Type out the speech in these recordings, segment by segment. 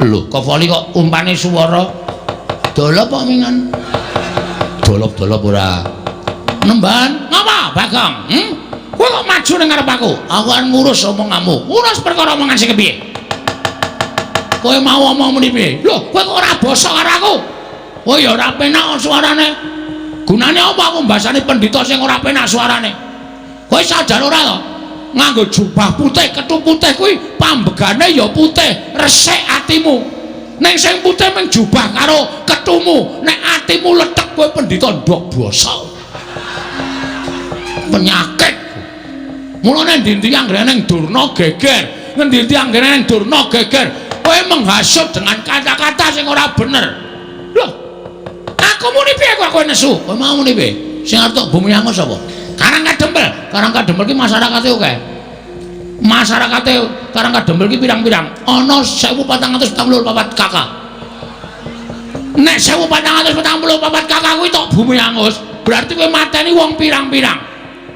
Lho, kok voli kok umpane swara. Dolop kok mingan. Dolop-dolop ora. Nemban, ngapa, Bagong? Kowe kok maju ning ngarep aku? Aku kan ngurus omonganmu. Ngurus perkara omongan sing kepiye? Kowe mau omong muni piye? Lho, kowe kok ora basa karo aku? Oh ya ora penak suarane. Gunane apa aku mbasani pendhita sing ora penak suarane? Kowe sadar ora to? Nganggo jubah putih, kethu putih kuwi pambegane ya putih, resik atimu. Ning sing putih mung jubah karo kethumu, nek atimu letek kowe pendhita ndok basa. Penyakit. Mulane ndi-ndi anggere ning durna geger, ngendi-endi anggere ning durna geger, kowe menghasut dengan kata-kata sing ora bener. Lho, aku muni piye kok kowe nesu? Kowe mau muni piye? Sing arep bumi angus apa? Karangkadempel. Karangkadempel ki masyarakate akeh. Masyarakate Karangkadempel ki pirang-pirang? Ana 1444 kakak. Nek 1444 kakak kuwi tok bumi angus, berarti kowe mateni wong pirang-pirang.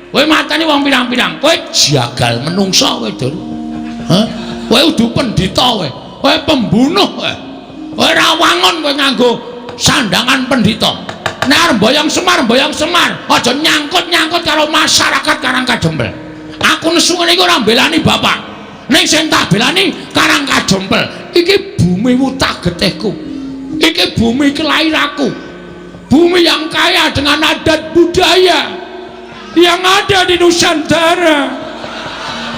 Kowe mateni wong pirang-pirang. Kowe jagal menungso kowe, Dur. Hah? Kowe udu pendhita kowe. Kowe pembunuh kowe. Kowe ra wangun kowe nganggo sandangan pendhita. Nek arep boyong Semar, aja nyangkut-nyangkut karo masyarakat Karangkadempel. Aku nesu ngene iki ora mbelani bapak. Ning sing tak belani Karangkadempel. Iki bumi wutah getihku. Iki bumi kelahiranku. Bumi yang kaya dengan adat budaya yang ada di Nusantara.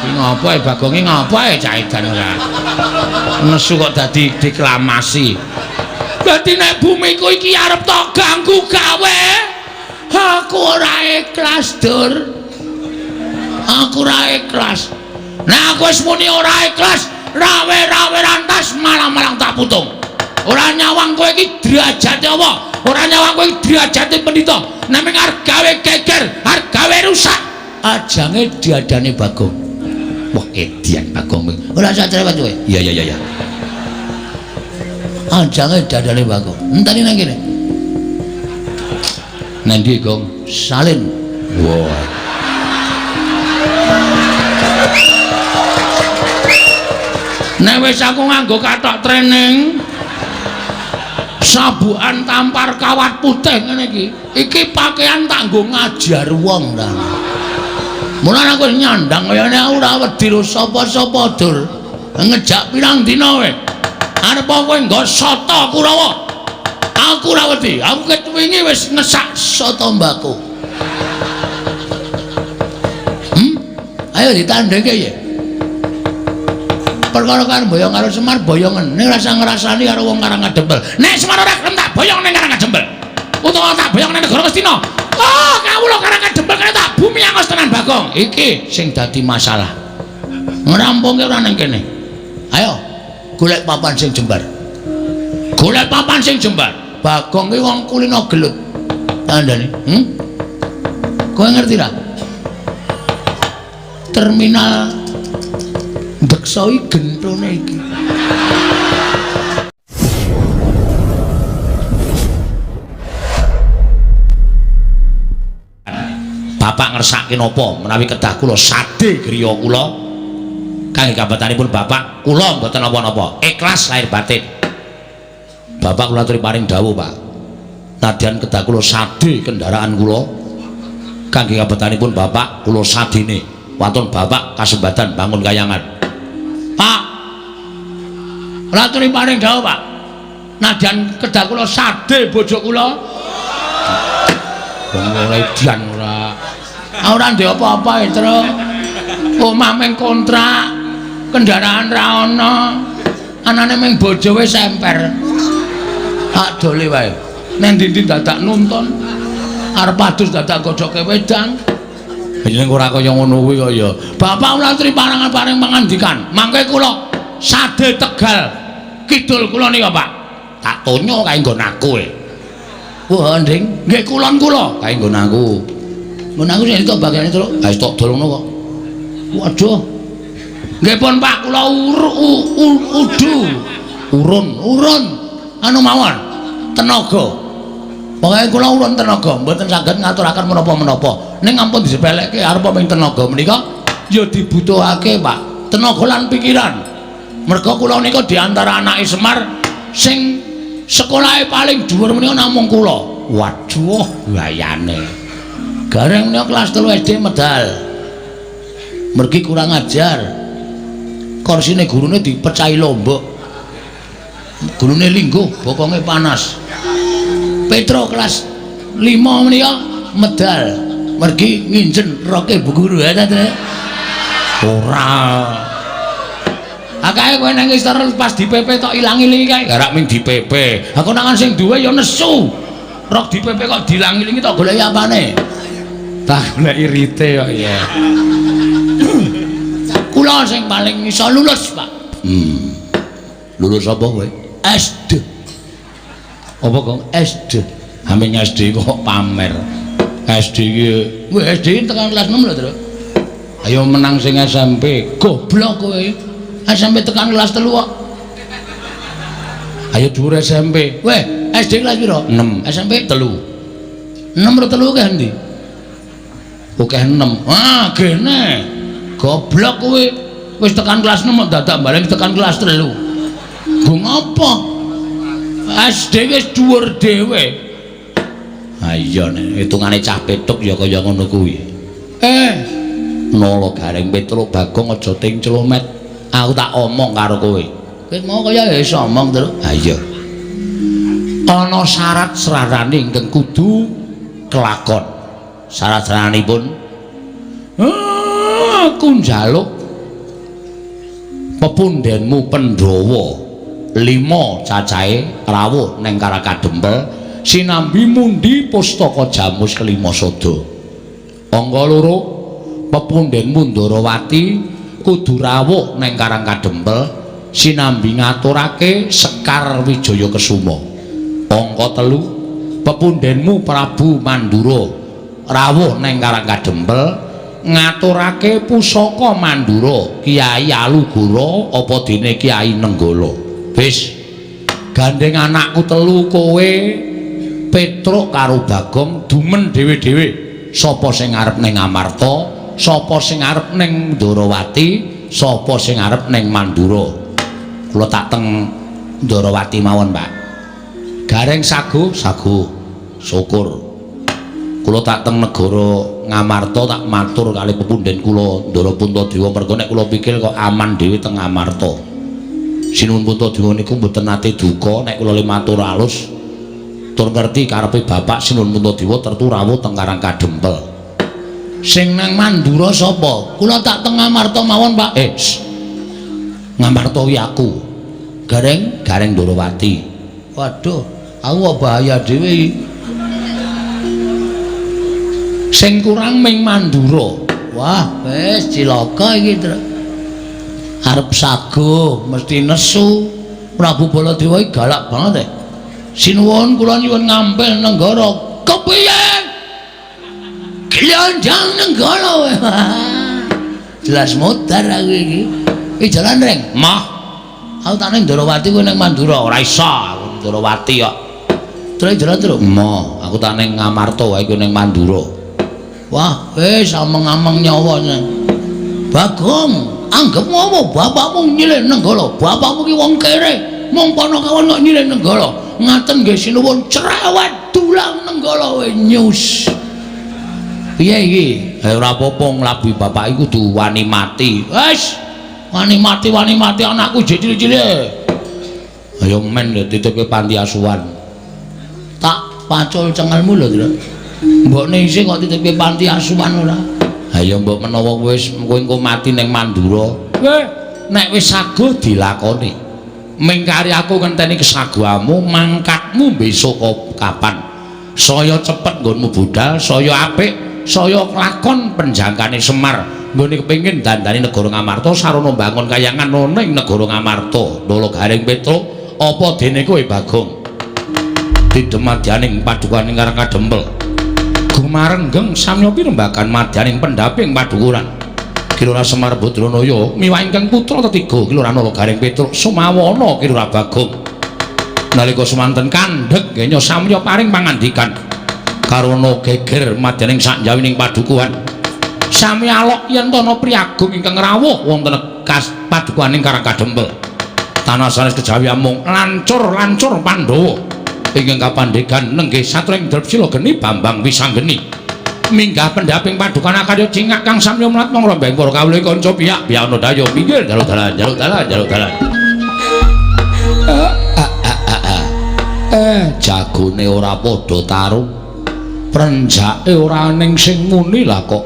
Iki ngapa ya Bagonge ngapa ya cah edan ora. Nesu kok dadi deklamasi. Dadi nek bumiku iki arep tok ganggu gawe, aku ora ikhlas, Dur. Aku ora ikhlas. Nek aku wis muni ora ikhlas, rawe-rawe rantas malang-malang tak putung. Ora nyawang kowe iki derajate apa? Ora nyawang kowe iki derajate pendhita. Nek mung arep gawe geger, arep gawe rusak, ajange diadani Bagong. Wah, edian Bagong. Ora usah cerewet kowe. Iya. Ajange diadani Bagong. Enteni nang kene. Nang ndi, Gong? Salin. Wah. Nek wis aku nganggo kathok training sabukan tampar kawat putih ngene iki. Iki pakaian tak nggo ngajar wong ta. Mulane aku nyandang kaya ngene ora wedi lho sapa-sapa, Dur. Ngejak pirang dina kowe. Arep kowe nggo soto Kurawa. Aku ora wedi. Aku ketwingi wis ngesak soto mbako. Ayo ditandheke ya. Perkara karo boyong karo Semar boyongen. Ning rasa ngrasani karo wong Karangkadempel. Nek Semar ora gelem tak boyong ning Karangkadempel. Utawa tak boyong ning negara Ngastina. Oh, kawula Karangkadempel kene tak bumi angus tenan Bagong. Iki sing dadi masalah. Ngrampungke ora ning kene. Ayo, golek papan sing jembar. Golek papan sing jembar. Bagong ki wong kulino gelut. Tandane, kowe ngerti ra? Terminal Deksoi gentone iki. Bapak ngersake napa menawi kedah kula sade griya kula kangge kabatanipun Bapak kula mboten napa-napa, ikhlas lahir batin. Bapak kula aturi paring dawuh, Pak. Nadyan kedah kula sade kendaraan kula kangge kabatanipun Bapak kula sadene wonten Bapak kasembatan bangun kayangan. Pak, raturi paring dawuh, Pak. Nadyan kedah kula sade bojo kula. Wong ledian ora. Ora ndek apa-apa, Tru. Omah meng kontrak, kendaraan ra ana. Anane meng bojo wis semper. Tak dole wae. Nek ndi-ndi dadak nuntun. Arep adus dadak gojoke wedang. Yen ora kaya ngono kuwi kaya. Bapak kula aturi paring pangandikan. Mangke kula sade Tegal kidul kula nika, Pak. Tak tonyo kae nggon aku e. Wah, Nding, nggih kulon kula kae nggon aku. Nggon aku sing tok bagiane terus. Ha tok dolono kok. Waduh. Nggih pun Pak, kula urun anu mawon tenaga. Pokoke kula urun tenaga, mboten saged ngaturaken menapa-menapa. Ning ampun disepelekke arep ping tenaga menika ya dibutuhake, Pak. Tenaga lan pikiran. Merga kula nika di antara anake Semar sing sekolahe paling dhuwur menika namung kula. Waduh, wayane. Gareng menika kelas 3 SD medal. Mergi kurang ajar. Korsine gurune dipecahi lombok. Gurune lingguh, bokonge panas. Petro kelas 5 menika medal. Mergi nginjen roke Bu Guru ya ta. Ora. Akae kowe nang istor pas dipepe tok ilang-ilingi kae garak ming dipepe. Aku nangan sing duwe ya nesu. Rok dipepe kok dilang-ilingi tok goleki apane? Tak goleki rite kok ya. Kula sing paling iso lulus, Pak. Lulus apa kowe? SD. Apa kok SD? Amin SD kok pamer. SD iki, kowe SD tekan kelas 6 lho, Tru. Ayo menang sing SMP. Goblok kowe. SMP tekan kelas 3 kok. Ayo dhuwur SMP. Weh, SD kelas piro? 6. SMP 3. 6 karo 3 ke endi? Oke 6. Ah, gene. Goblok kowe. Wis tekan kelas 6 dadak bareng tekan kelas 3. Go ngopo? SD wis dhuwur dhewe. Ha iya nek hitungane cah petuk ya kaya ngono kuwi. Nolo Gareng Petruk Bagong aja ting celomet. Aku tak omong karo kowe. Kowe mau kaya wis omong terus. Ha iya. Ana syarat-syaratane ingkang kudu kelakon. Syarat-syaratipun aku njaluk pepundhenmu Pandhawa 5 cacahe rawuh ning Karakadempel sinambi mundi pustaka Jamus kelima sada. Angka 2 pepundhenmu Ndarawati kudu rawuh ning Karakadempel sinambi ngaturake Sekar Wijaya Kesuma. Angka 3 pepundhenmu Prabu Mandura rawuh ning Karakadempel ngaturake pusaka Mandura Kiai Alugara apa dene Kiai Nenggala. Wis gandeng anakku 3 kowe Petruk karo Bagong dumen dhewe-dhewe sapa sing arep ning Amarta, sapa sing arep ning Ndarawati, sapa sing arep ning Mandura. Kula tak teng Ndarawati mawon, Pak. Gareng sagu syukur. Kula tak teng negara Ngamarta tak matur kali pepundhen kula Ndara Puntadewa mergo nek kula pikir kok aman dhewe teng Ngamarta. Sinuwun Puntadewa niku mboten nate duka nek kula le matur alus tur ngerti karepe Bapak Sinuwun Puntadewa tertu rawuh teng Karakadempel. Sing nang Mandura sapa? Kula tak teng Ngamarta mawon, Pak. Ngamarta wi aku. Gareng Ndarawati. Waduh, aku bahaya dhewe iki. Sing kurang ming Mandura. Wah, wis cilaka iki, Tru. Arep sago mesti nesu. Prabu Baladewa iki galak banget. Sinuwun kula nyuwun ngampil Nenggara. Kepiye? Glandang Nenggara. Jelas modar aku iki. Iki jalan reng. Mah. Aku tak ning Ndarawati kowe ning Mandura ora iso. Ndarawati kok. Terus jalan terus. Mah, aku tak ning Ngamarta wae kowe ning Mandura. Wah, wis ameng-ameng nyawa. Bagong, anggapmu apa bapakmu nyilih Nenggala? Bapakmu ki wong kere, mung Panakawan kok nyilih Nenggala. Ngaten nggih sinuwun cerewet dulang Nenggala we nyus. Piye iki? Ora apa-apa nglabi bapak iku kudu wani mati. Wis, wani mati anakku jek cilik-cilik. Ayo men dititipke panti asuhan. Tak pacul cengelmu lho, Tru. Mbokne isih kok titipke panti asuhan ora? Ha ya mbok menawa wis kowe engko mati ning Mandura. Nek wis saguh dilakoni. Mingkari aku ngenteni kesaguhamu, mangkatmu besok kapan. Saya cepet nggonmu budal, saya apik, saya kelakon penjangkane Semar. Nggone kepengin dandani negara Ngamarta sarana bangun kayangan ana ing negara Ngamarta. Ndara Gareng Petruk apa dene kowe Bagong? Didemadyaning padukaning Karakadempel. Gumarenggeng samyopi rembagan madyaning pendaping padukuran Kilora Semar Badranaya miwah ingkang putra ketiga Kilora Ndara Gareng Petruk Sumawana Kilora Bagong. Nalika semanten kandhek kenya samya paring pangandikan karana geger madyaning sakjawining padukuhan sami alok yen ana priagung ingkang rawuh wonten padukaning Karakadempel. tanah sanes kejawi amung lancur Pandhawa ingkang kapandhegan nenggih satring Drepsila geni Bambang Wisanggeni minggah pendhaping padukan akarya cingak kang samya mlat mong rombeng para kawula kanca piyak ana dayo pinggir jaluk dalan jagone ora padha taruh prenjake ora ning sing muni lah kok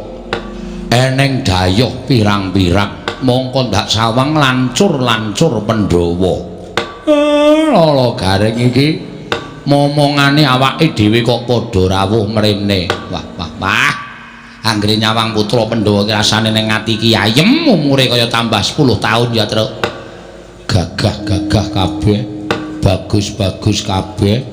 eneng dayoh pirang-pirang mongko ndak sawang lancur Pandhawa lala garing iki momongane awake dhewe kok padha rawuh mrene wah anggere nyawang putra Pandhawa ki rasane ning ati ki ayem umure kaya tambah 10 tahun ya Truk gagah kabeh bagus kabeh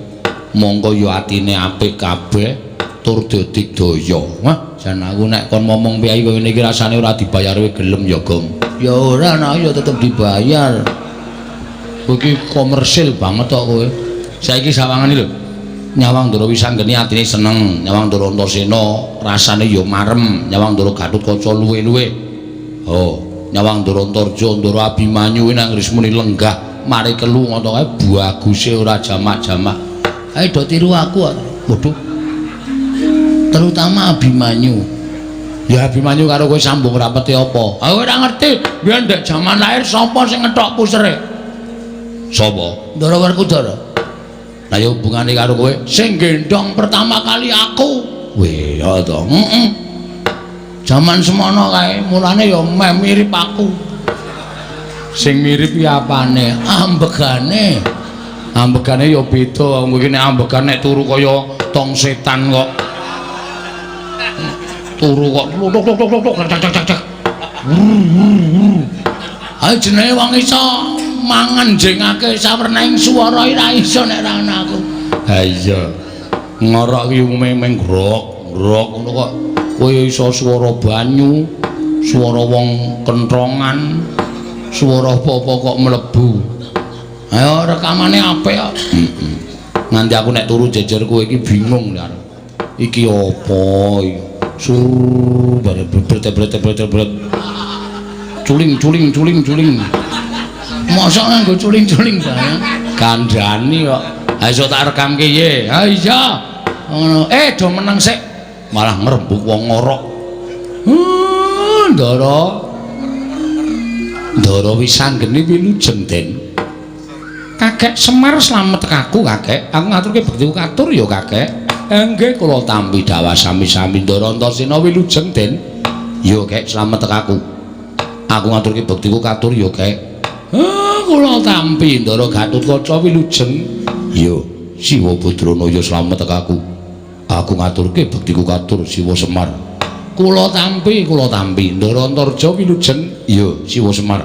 mongko ya atine apik kabeh tur dadi daya wah jan aku nek kon momong piyai kaya ngene iki rasane ora dibayar kowe gelem ya Gong ya ora nek ya tetep dibayar iki komersil banget kok kowe saiki sawangane lho Nyawang Ndara Wisanggeni atine seneng Nyawang Ndara Antasena rasane ya marem Nyawang Ndara Gatotkaca luwe-luwe Nyawang Ndara Antarja Ndara Abimanyu nang Rismuni lenggah mari kelu ngono kae baguse ora jamak-jamak ae do tiru aku waduh terutama Abimanyu ya Abimanyu karo kowe sambung rapete apa aku ora ngerti biyen ndek jaman lahir sapa sing ngethok pusere sapa Ndara Werkudara lah ya hubungane karo kowe sing gendong pertama kali aku weh ya to jaman semono kae mulane ya meh mirip aku sing mirip ya apane ambegane ya beda mungkin ambegan nek turu kaya tong setan kok turu kok cak ayo jenenge wong iso mangan jengake sawernaing swara ora iso nek ra ana aku ha iya ngorok ki meng grok ngono kok kowe iso swara banyu swara wong kentrongan swara apa-apa kok mlebu ayo rekamane apik kok nganti aku nek turu jejer kowe iki bingung lho iki apa iki sur bret culing mosok nganggo culing-culing bareng kandhani kok ha iso tak rekamke ye ha iya ngono do meneng sik malah ngrembug wong ngorok Ndara Wisanggeni wilujeng Den Kakek Semar slamet aku kakek aku ngaturke bektiku katur ya kakek nggih kula tampi dawa sami-sami Ndara Antasena wilujeng Den ya kek slamet aku ngaturke bektiku katur ya kek kula tampi Ndara Gatotkaca wilujeng ya Siwa Badrana ya slamet aku ngaturke bektiku katur Siwa Semar kula tampi Ndara Antarja wilujeng ya Siwa Semar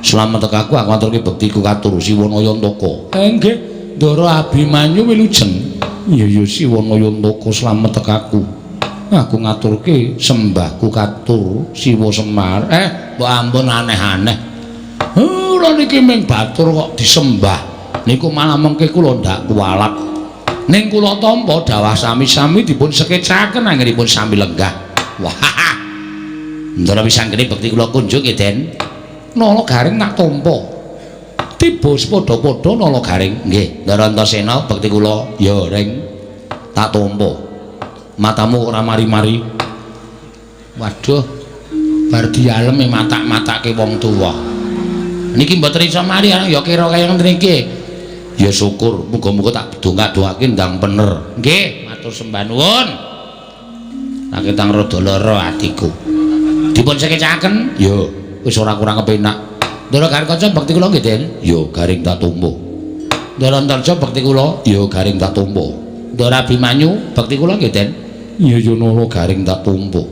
slamet aku ngaturke bektiku katur Siwa Nayantaka nggih Ndara Abimanyu wilujeng ya Siwa Nayantaka slamet aku ngaturke sembahku katur Siwa Semar mbok ampun aneh-aneh kula niki ming batur kok disembah niku malah mengke kula ndak kuwalat ning kula tampa dawah sami-sami dipun sekecaken anggenipun sami lenggah wah Ndara Wisanggeni bekti kula kunjuk nggih Den nala garing tak tampa tiba padha-padha nala garing nggih Ndara Antasena bekti kula ya ring tak tampa matamu ora mari-mari waduh bar dialem matak-matake wong tuwa niki mboten iso mari ya kira kaya ngene iki ya syukur muga-muga tak dongak-dongake ndang bener nggih matur sembah nuwun naketang rada lara atiku dipun sekecaken ya wis ora kurang kepenak Ndara Gatotkaca bekti kula nggih Den ya garing tak tampa Ndara Antarja bekti kula ya garing tak tampa Ndara Abimanyu bekti kula nggih Den ya nala garing tak tampa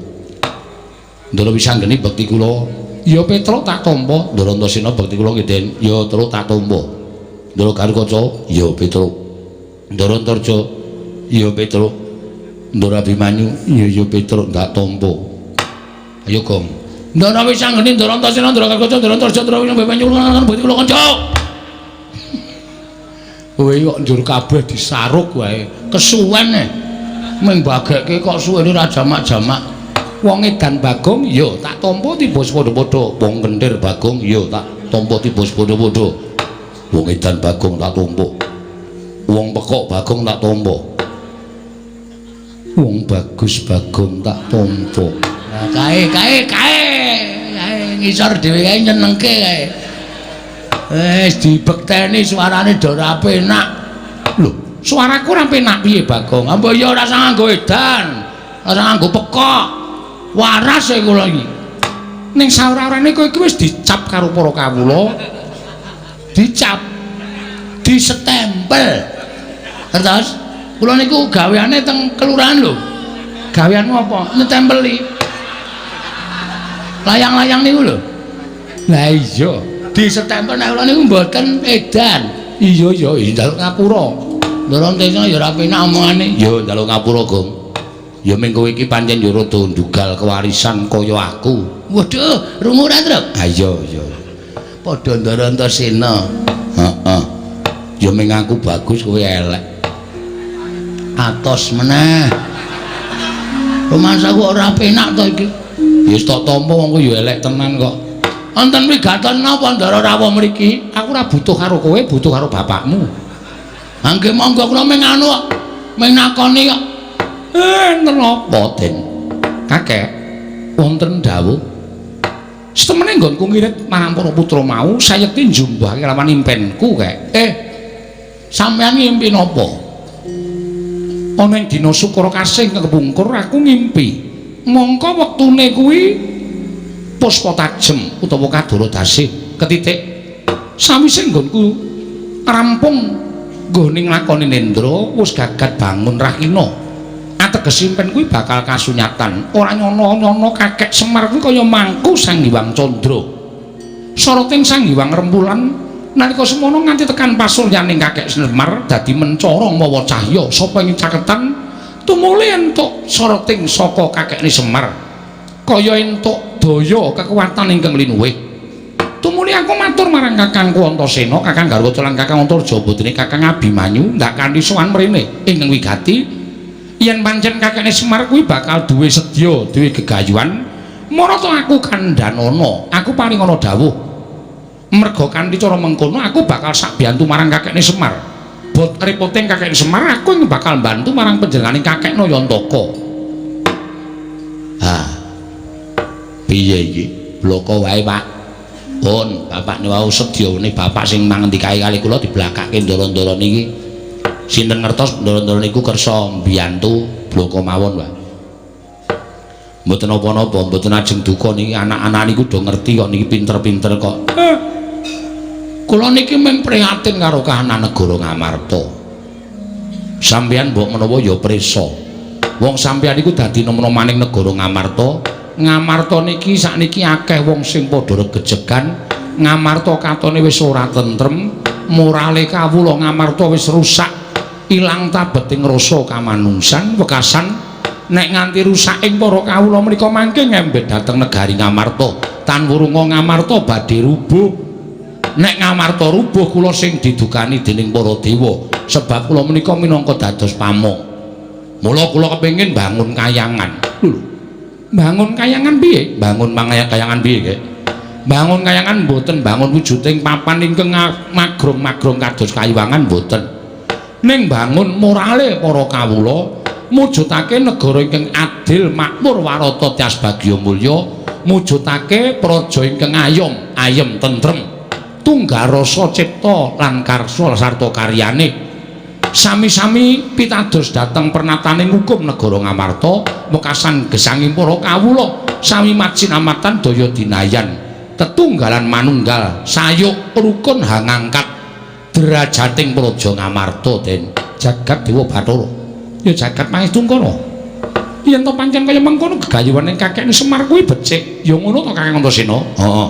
Ndara Wisanggeni bekti kula ya Petruk tak tampa Ndara Antasena bekti kula nggih Den ya terus tak tampa Ndara Gatotkaca ya Petruk Ndara Antarja ya Petruk Ndara Abimanyu ya Petruk tak tampa ayo Gong Ndara Wisanggeni Ndara Antasena Ndara Gatotkaca Ndara Antarja Ndara Abimanyu bekti kula kanca kowe kok njur kabeh disaruk wae kesuwen mung bageke kok suwene ra jamak-jamak wong edan Bagong ya tak tampa tiba padha-padha wong kentir Bagong ya tak tampa tiba padha-padha Wong edan Bagong tak tumpuk. Wong pekok Bagong tak tumpuk. Wong bagus Bagong tak tumpuk. Nah, kae ngisor dhewe kae nyenengke kae. Wis dibekteni suarane do ora penak. Lho, suaraku ora penak piye Bagong? Apa ya ora sang nganggo edan, ora nganggo pekok. Waras e kula iki. Ning saora-orane kowe iki wis dicap karo para kawula. Dicap, disestempel. Terus kula niku gaweane teng kelurahan lho. Gaweanmu apa? Nyetempeli. Layang-layang niku lho. Lah iya, disestempel nek kula niku mboten edan. Iya njaluk ngapura. Ndoro tesno ya ora penak omongane. Ya njaluk ngapura, Gong. Ya ming kowe iki pancen ya rada ndugal kewarisan kaya aku. Waduh, rungu ra, Truk? Ha iya. Padha ndara Antasena. Heeh. Ya ming aku bagus kowe elek. Atos meneh. Rumasaku ora penak to iki. Ya wis tak tampa wong ya elek tenan kok. Wonten wigaten napa ndara rawuh mriki? Aku ora butuh karo kowe, butuh karo bapakmu. Angge monggo kula ming anu kok. Ming nakoni kok. Napa Den? Kakek wonten dawuh setemene nggonku ngirit marang para putra mau sayekti njumbuhake lawan impenku kek. Sampeyan ngimpi napa? Ana ing dina Sukara Kasing kepungkur aku ngimpi. Mongko wektune kuwi puspa tajem utawa kadara dasih ketitik. Sawise nggonku rampung nggone nglakoni nendra wis gagat bangun Rahina. Ateges impen kuwi bakal kasunyatan. Ora nyono-nyono kakek Semar kuwi kaya mangku Sang Hyang Candra. Soroting Sang Hyang Rembulan nalika semono nganti tekan pasuryaning kakek Semar dadi mencara mawa cahya sapa ing caketan tumuli entuk soroting saka kakekne Semar kaya entuk daya kekuatan ingkang linuwih. Tumuli aku matur marang Kakangku Antasena, Kakang Garwata lan Kakang Antarja putrine Kakang Abimanyu ndak kanthi sowan mrene ingkang wigati yen pancen kakekne Semar kuwi bakal duwe sedya, duwe gegayuhan, marata aku kandhanana, aku paring ana dawuh. Merga kanthi cara mengkono aku bakal sak biyantu marang kakekne Semar. Bot repoting kakekne Semar, aku ing bakal bantu marang panjenenganing kakekno Yantaka. Piye iki? Bloko wae, Pak. Pun, bapakne wau sedyane bapak sing mangendikae kali kula diblakake ndara-ndara niki. Sinten ngertos ndara-ndara niku kersa mbiyantu bloko mawon, Pak. Mboten apa-apa, mboten ajeng duka niki anak-anak niku do ngerti kok niki pinter-pinter kok. Kula niki mung prihatin karo kahanan negara Ngamarta. Sampeyan mbok menawa ya prisa. Wong sampeyan niku dadi nom-nomaning negara Ngamarta. Ngamarta niki sakniki akeh wong sing padha regejegan. Ngamarta katone wis ora tentrem, morale kawula Ngamarta wis rusak. Ilang tabeting rasa kamanungsan wekasan nek nganti rusaking para kawula menika mangke ngembet dhateng negari Ngamarta tan wurunga Ngamarta badhe rubuh. Nek Ngamarta rubuh kula sing didukani dening para dewa sebab kula menika minangka dados pamong. Mula kula kepengin bangun kayangan. Lho, bangun kayangan piye? Bangun kayangan piye, Kek? Bangun kayangan mboten bangun wujuding papan ingkang magrong-magrong kados kayiwangan mboten. Ning bangun morale para kawula mujudake negara ingkang adil makmur warata tias bagya mulya mujudake praja ingkang ayem tentrem tunggal rasa cipta lan karsa sarta karyane sami-sami pitados dhateng pernataning hukum negara Ngamarta wekasan gesanging para kawula sami majinamatan daya dinayan tetunggalan manunggal sayuk rukun hangangkat derajating praja Ngamarta Den jagat Dewa Bathara ya jagat Maestungkara yen to pancen kaya mengkono gegayuhane kakekne Semar kuwi becik ya ngono to Kakang Antasena. Heeh.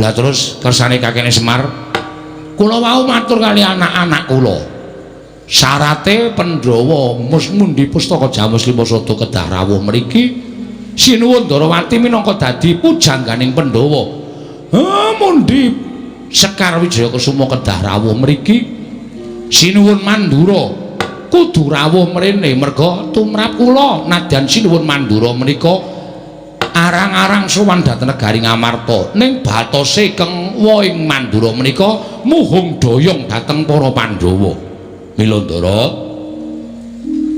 Lah terus kersane kakekne Semar kula wau matur kali anak-anak kula syarate Pandhawa mundi pustaka Jamus Limasada kedah rawuh mriki sinuwun Ndarawati minangka dadi pujangganing Pandhawa. Mundi Sekar Wijaya Kusuma kedah rawuh mriki sinuwun Mandura kudu rawuh mrene merga tumrap kula nadyan sinuwun Mandura menika arang-arang sowan dhateng negari Ngamarta ning batose keng woing Mandura menika muhung doyong dhateng para Pandhawa. Milandara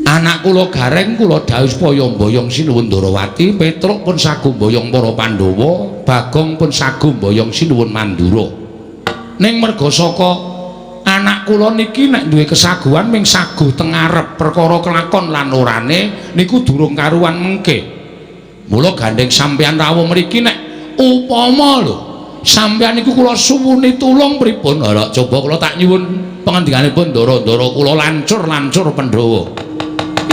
anak kula Gareng kula dawuh supaya mboyong sinuwun Ndarawati, Petruk pun sagu mboyong para Pandhawa, Bagong pun sagu mboyong sinuwun Mandura. Ning merga saka anak kula niki nek duwe kesaguhan ming saguh teng ngarep perkara kelakon lan orane niku durung karuan mengke. Mula gandeng sampeyan rawuh mriki nek upama lho sampeyan niku kula suwuni tulung pripun? Ora coba kula tak nyuwun pangandikanipun Ndara-ndara kula lancur-lancur Pandhawa.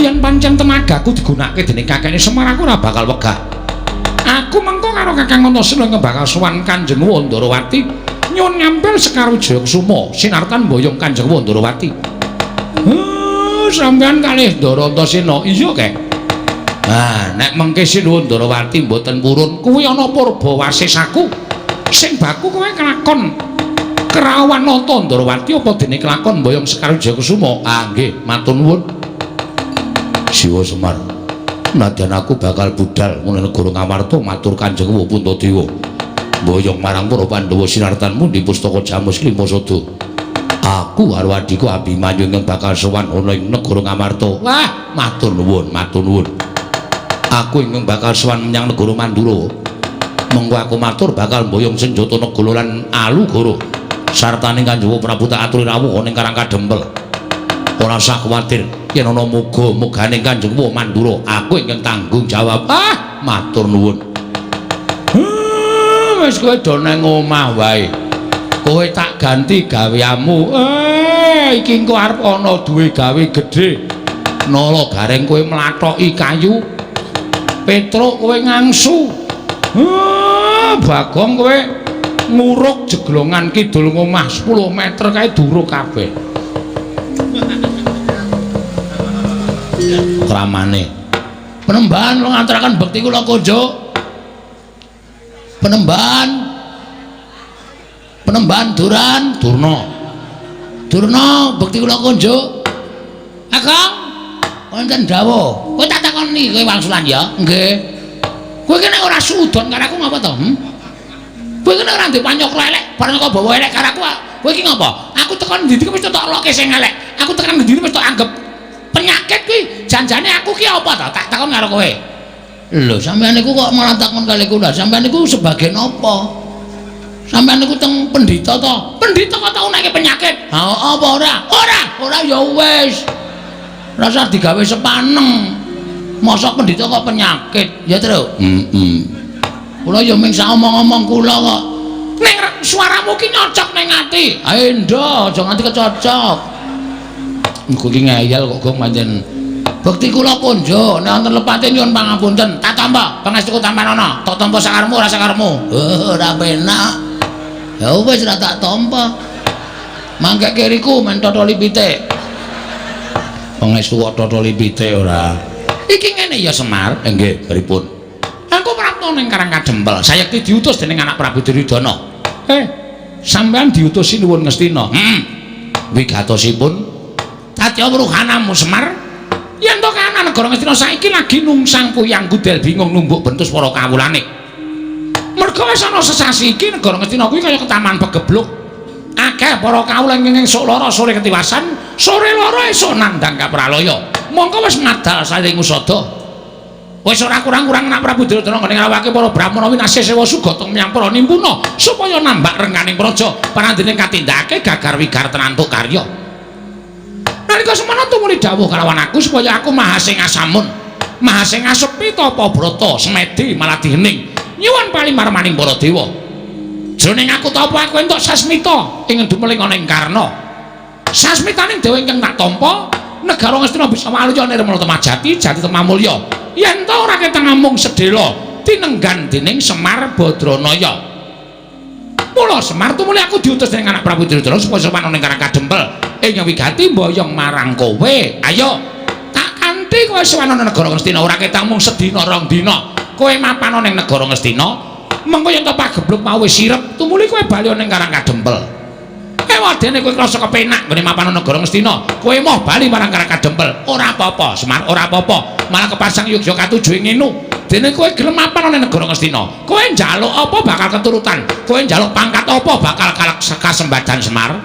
Yen pancen temagaku digunakake dening kakekne Semar aku ora bakal wegah. Aku mengko karo Kakang Antasena bakal sowan Kanjeng Ndarawati nyuwun ngampil Sekar Wijayakusuma sinartan mboyong Kanjeng Ndarawati. Sampeyan kalih Ndara Antasena iya kek. Nek mengke sinuwun Ndarawati mboten purun kuwi ana purba wasisaku sing baku kowe kelakon kerawan nata Ndarawati apa dene kelakon mboyong Sekar Wijayakusuma. Nggih matur nuwun Siwa Semar. Nadyan aku bakal budal mung negara Ngamarta matur Kanjeng Puntadewa mboyong marang para Pandhawa sinartanmu di Pustaka Jamus Klimasada. Aku karo adhiku Abimanyu ingkang bakal sowan ana ing negara Ngamarta. Wah, matur nuwun, matur nuwun. Aku ingkang bakal sowan menyang negara Mandura. Mengko aku matur bakal mboyong senjata negara lan alugara. Sartane Kanjeng Prabu tak aturi rawuh ning Karang Kadempel. Ora usah kuwatir yen ana muga-mugane Kanjeng Mandura, aku ingkang tanggung jawab. Matur nuwun. Wis kowe do nang omah wae. Kowe tak ganti gaweanmu. Iki engko arep ana duwe gawe gedhe. Nala Gareng kowe mlathoki kayu. Petruk kowe ngangsu. Bagong kowe nguruk jeglongan kidul ngomah 10 meter kae duruk kabeh. Kramane. Penembahan lo ngantaraken bekti kula Konjo. Penembahan Durna bekti kula Konjo. Kakang wonten dawuh kowe tak takoni kowe wangsulan ya. Nggih kowe kene ora sudon karo aku ngapa to? Kowe kene ora ndek panyok lelek bareng kok bawa elek karo aku. Kowe iki ngapa? Aku tekan ndi iki wis tok loke sing elek. Aku tekan ndi wis tok anggap penyakit kuwi. Janjane aku ki apa to? Tak takon karo kowe. Lho, sampeyan niku kok malah takon kali kula. Sampeyan niku sebagian apa? Sampeyan niku teng pendhita to? Pendhita kok tau nek penyakit? Apa ora? Ora ya wis. Rasa digawe sepaneng. Mosok pendhita kok penyakit? Ya, Tru. Kula ya ming sak omong-omong kula kok. Ning suaramu ki nyocok ning ati. Endo, aja nganti kecocok. Engko ki ngeyel kok Gong pancen. Bekti kula Konjo, nek wonten lepate nyuwun pangapunten. Tak tampa, pangestuku tampanana. Tak tampa sakarmu ora sakarmu. Ora penak. Ya wis ora tak tampa. Mangke kiriku men totoli pitik. Pangestu kok totoli pitik ora. Iki ngene ya Semar. Nggih, pripun? Aku prapta ning Karang Kadempel. Sayekti diutus dening anak Prabu Duryudana. Sampeyan diutusi nuwun Ngastina. Wigatosipun Tatya Wruhanamu Semar. Yen to kana negara Ngastina saiki lagi nungsang puyang gudel bingung numbuk bentus para kawulane. Merga wis ana sesasi iki negara Ngastina kuwi kaya ketaman pegebluk. Akeh para kawula ingkang sok lara sore ketiwasan, sore lara esuk nandhang kapralaya. Mongko wis madal saling usada. Wis ora kurang-kurang anak Prabu Duryudana ngene ngrawake para Brahmana winasih sewa sugata menyang para nimpuna supaya nambak rengganing praja parandene katindakake gagar wigar tenantuk karya. Nalika semana tumuli dawuh kalawan aku supaya aku Mahasing Asamun, Mahasing Asepi Tapa Brata Semedi Maladihning nyuwun palimarmaning para dewa. Jroning aku tapa aku entuk sasmita ing dumeling ana ing Karna. Sasmitaning dewa ingkang tak tampa negara Ngastina bisa malya nirmala temajati jati temamulya. Yen ta ora ketang amung sedhela tinenggan dening Semar Badranaya. Mula Semar tumuli aku diutus dening anak Prabu Duryudana supaya sowan ning Karang Kadempel ing wigati mboyong marang kowe. Ayo tak kanthi kowe sowan ning negara Ngastina ora ketang mung sedina rong dina. Kowe mapan ning negara Ngastina mengko yen to pagebluk mau wis sirep tumuli kowe bali ning Karang Kadempel. Wadene kowe krasa kepenak nggone mapan negara Ngastina. Kowe moh bali marang Karang Kadempel. Ora apa-apa, Semar, ora apa-apa. Malah kepasang Yogya katujuh ing ngenu. Dene kowe gelem mapan nang negara Ngastina. Kowe njaluk apa bakal keturutan? Kowe njaluk pangkat apa bakal kasembadan Semar?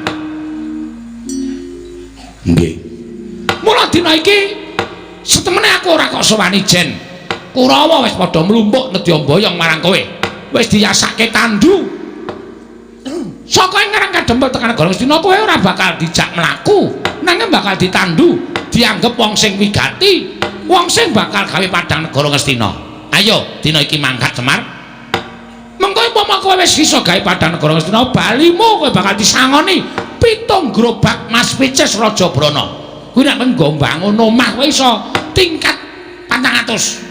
Nggih. Mula dina iki setemene aku ora kok sowan ijen. Kurawa wis padha mlumpuk nedya mboyong marang kowe. Wis diyasake tandu. Saka ing Ngarang Kadempel tekan negara Ngastina kowe ora bakal dijak mlaku, nanging bakal ditandu, dianggep wong sing wigati, wong sing bakal gawe padang negara Ngastina. Ayo dina iki mangkat Semar. Mengko umpama kowe wis iso gawe padang negara Ngastina, balimu kowe bakal disangoni 7 gerobak Mas Pices Raja Brana. Kuwi nek nggo mbangun omah kowe iso tingkat 400.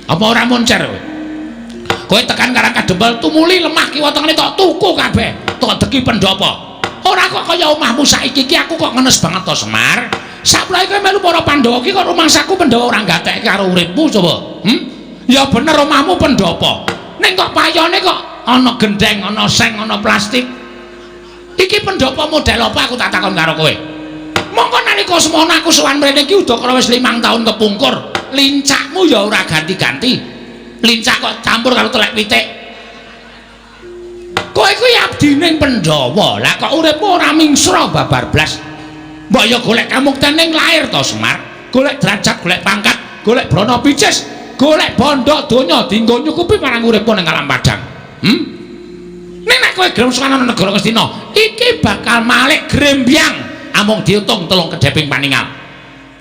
Apa ora moncer kowe? Kowe tekan Ngarang Kadempel tumuli lemah kiwa tengene tok tuku kabeh, tok deki pendopo. Ora kok kaya omahmu saiki iki aku kok ngenes banget to Semar. Saplahe kowe melu para Pandhawa iki kok rumangsaku Pandhawa ora gatekke karo uripmu coba. Ya bener omahmu pendopo. Ning kok payone kok ana gendeng, ana seng, ana plastik. Iki pendopo model apa aku tak takon karo kowe. Mongko nalika semono aku sowan mrene iki udakara wis 5 taun kepungkur. Lincakmu ya ora ganti-ganti. Lincak kok campur karo telek pitik. Kowe kuwi abdining Pandhawa. Lah kok uripmu ora mingsra babar blas. Mbok ya golek kamukten ning lair to Semar. Golek derajat, golek pangkat, golek Brana Pices, golek bondo donya dienggo nyukupi marang uripmu ning alam padang. Nek kowe gelem sowan nang negara Ngastina, iki bakal malik grembyang amung diutung 3 kedheping paningal.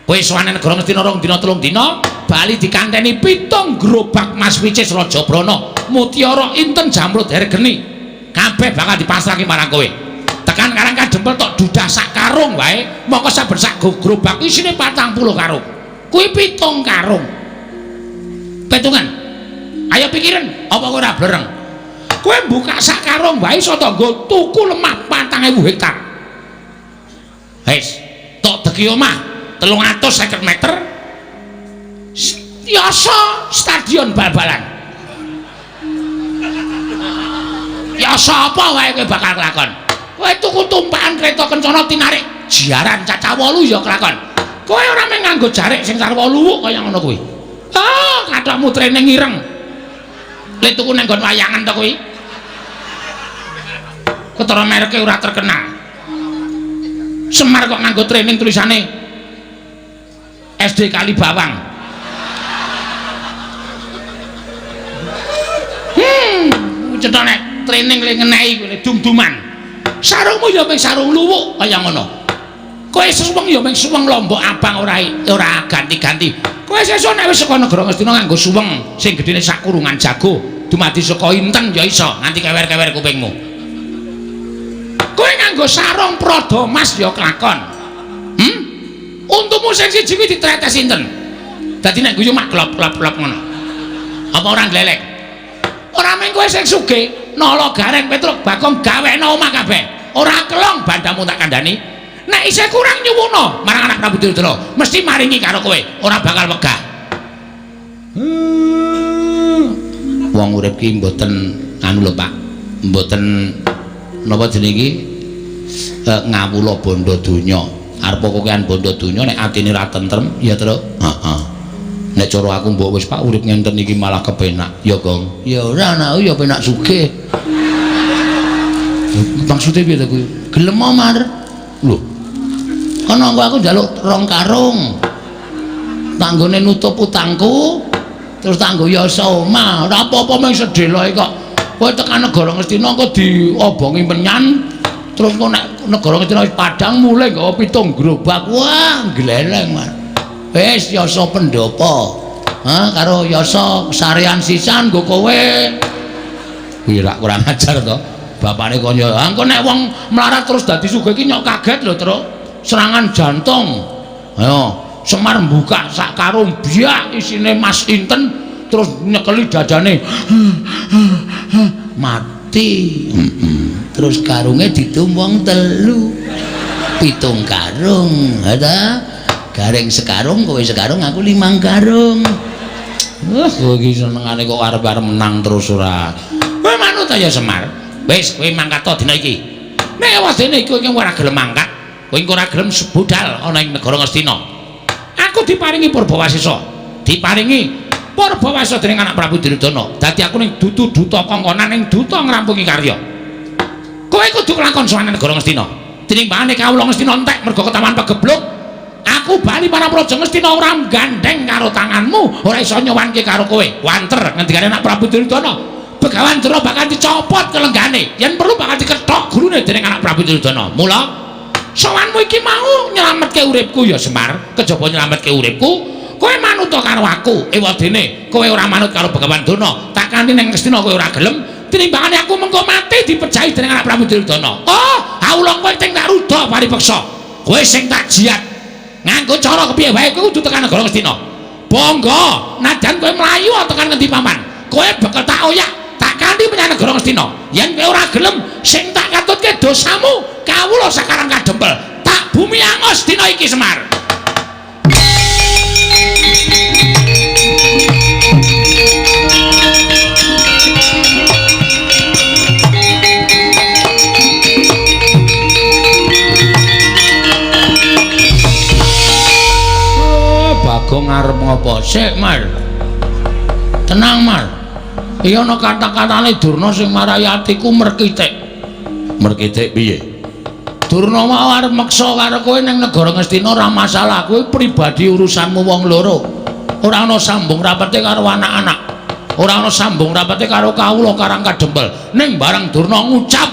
Kowe sowan nang negara Ngastina 2 dina 3 dina bali dikanteni 7 gerobak Mas Pices Raja Brana, mutiara inten jamrut hergeni. Kabeh bakal dipasrahke marang kowe. Tekan Ngarang Kadempel tok dudah sak karung wae, moko saben sak gerobak isine 40 karung. Kuwi 7 karung. Petungan. Ayo pikirin, apa kowe ora blereng? Kowe buka sak karung wae iso to nggo tuku lemah 4.000 hektar. Wis, tok degi omah 350 meter. Yasa stadion bal-balan. Yasa apa wae kowe bakal kelakon. Kowe tuku tumpakan kereta kencana tinarik jiaran cacah 8 ya kelakon. Kowe ora mung nganggo jarik sing sarwa luwuk kaya ngono kuwi. Ah, kathokmu training ireng. Lek tuku nang nggon wayangan to kuwi. Ketara mereke ora terkenal. Semar kok nganggo training tulisane SD Kali Bawang. Cetone training le ngenehi kowe dum-duman. Sarungmu ya mung sarung luwuk kaya ngono. Kowe suweng ya mung suweng lombok abang ora ganti-ganti. Kowe sesuk nek wis saka negara Ngastina nganggo suweng sing gedene sak kurungan jago, dumadi saka inten ya iso nganti kewer-kewer kupingmu. Kowe nganggo sarung prada emas ya kelakon. Untumu sing siji kuwi ditretes inten. Dadi nek guyu mak klop-klop ngono. Apa ora glelek? Ora mung kowe sing sugih, nala gareng Petruk Bagong gawekno omah kabeh. Ora kelong bandamu tak kandhani. Nek isih kurang nyuwuna marang anak Prabu Duryudana, mesti maringi karo kowe, ora bakal wegah. Wong urip ki mboten anu lho Pak. Mboten napa jenenge iki ngawula bondo donya. Arep kokean bondo donya nek atine ra tentrem ya terus. Heeh. Nek cara aku mbok wis Pak urip ngenten iki malah kepenak ya Gong. Ya ora ana ya penak sugih. Maksudnya piye to kuwi? Gelem omar. Lho. Ana aku njaluk 2 karung. Tanggone nutup utangku. Terus tanggo yasa omah. Ora apa-apa mung sedeloke kok. Kowe tekan negara Ngastina kok diobongi menyan. Terus kok nek negara Ngastina wis padang mulai nggawa 7 gerobak. Wah, gleleng, Mas. Wis yasa pendopo. Karo yasa sarean sisan nggo kowe. Kuwi rak kurang ajar to. Bapakne kok ya engko nek wong melarat terus dadi sugih iki nyok kaget lho, Truk. Serangan jantung. Ayo, Semar buka sak karung biak isine Mas Inten terus nyekeli dadane. Mati. Terus karunge ditumpung 3. 7 karung. Ada gareng sekarung, kowe sekarung, aku 5 karung. Kowe iki senengane kok arep-arep menang terus ora. Kowe manut ya Semar. Wis kowe mangkat to dina iki. Nek wadene kowe ora gelem mangkat, kowe ora gelem sebudal ana ing negara Ngastina. Aku diparingi Purbawasisa. diparingi Purbawasa dening anak Prabu Duryudana. Dadi aku ning duta kongkonan ning duta ngrampungi karya. Kowe kudu kelakon sowan negara Ngastina. Tinimbangane kawula Ngastina entek mergo ketaman pegebluk. Aku bali marang Praja Ngastina ora gandeng karo tanganmu, ora iso nyowanke karo kowe. Wanter ngendikane anak Prabu Duryudana. Begawan Dura bakal dicopot kelenggane. Yen perlu bakal dikethok gurune dening anak Prabu Duryudana. Mula sowanmu iki mau nyelametke uripku ya Semar. Kejaba nyelametke uripku, kowe manut karo aku. Ewadene kowe ora manut karo Begawan Duna. Tak kanthi ning Ngastina kowe ora gelem. Tinimbangane aku mengko mati dipejahi dening anak Prabu Duryudana. Oh, awula kowe sing tak ruda paripeksa. Kowe sing tak jiat. Nganggo cara kepiye wae kowe kudu tekan negara Ngastina. Bangga, najan kowe mlayu tekan ngendi paman. Kowe bakal tak oyak, tak kanthi menyang negara Ngastina. Yen kowe ora gelem, sing tak katutke dosamu, kawula sakarang kadempel. Tak bumi angus dina iki Semar. Bagong arep ngopo? Sik, Mar. Tenang, Mar. Iki ana kata-katane Durna sing marai atiku merkitik. Merkitik piye? Durna mau arep meksa karo kowe ning negara Ngastina ora masalah. Kowe pribadi urusanmu wong loro. Ora ana sambung rapete karo anak-anak. Ora ana sambung rapete karo kawula Karang Kadempel. Ning bareng Durna ngucap,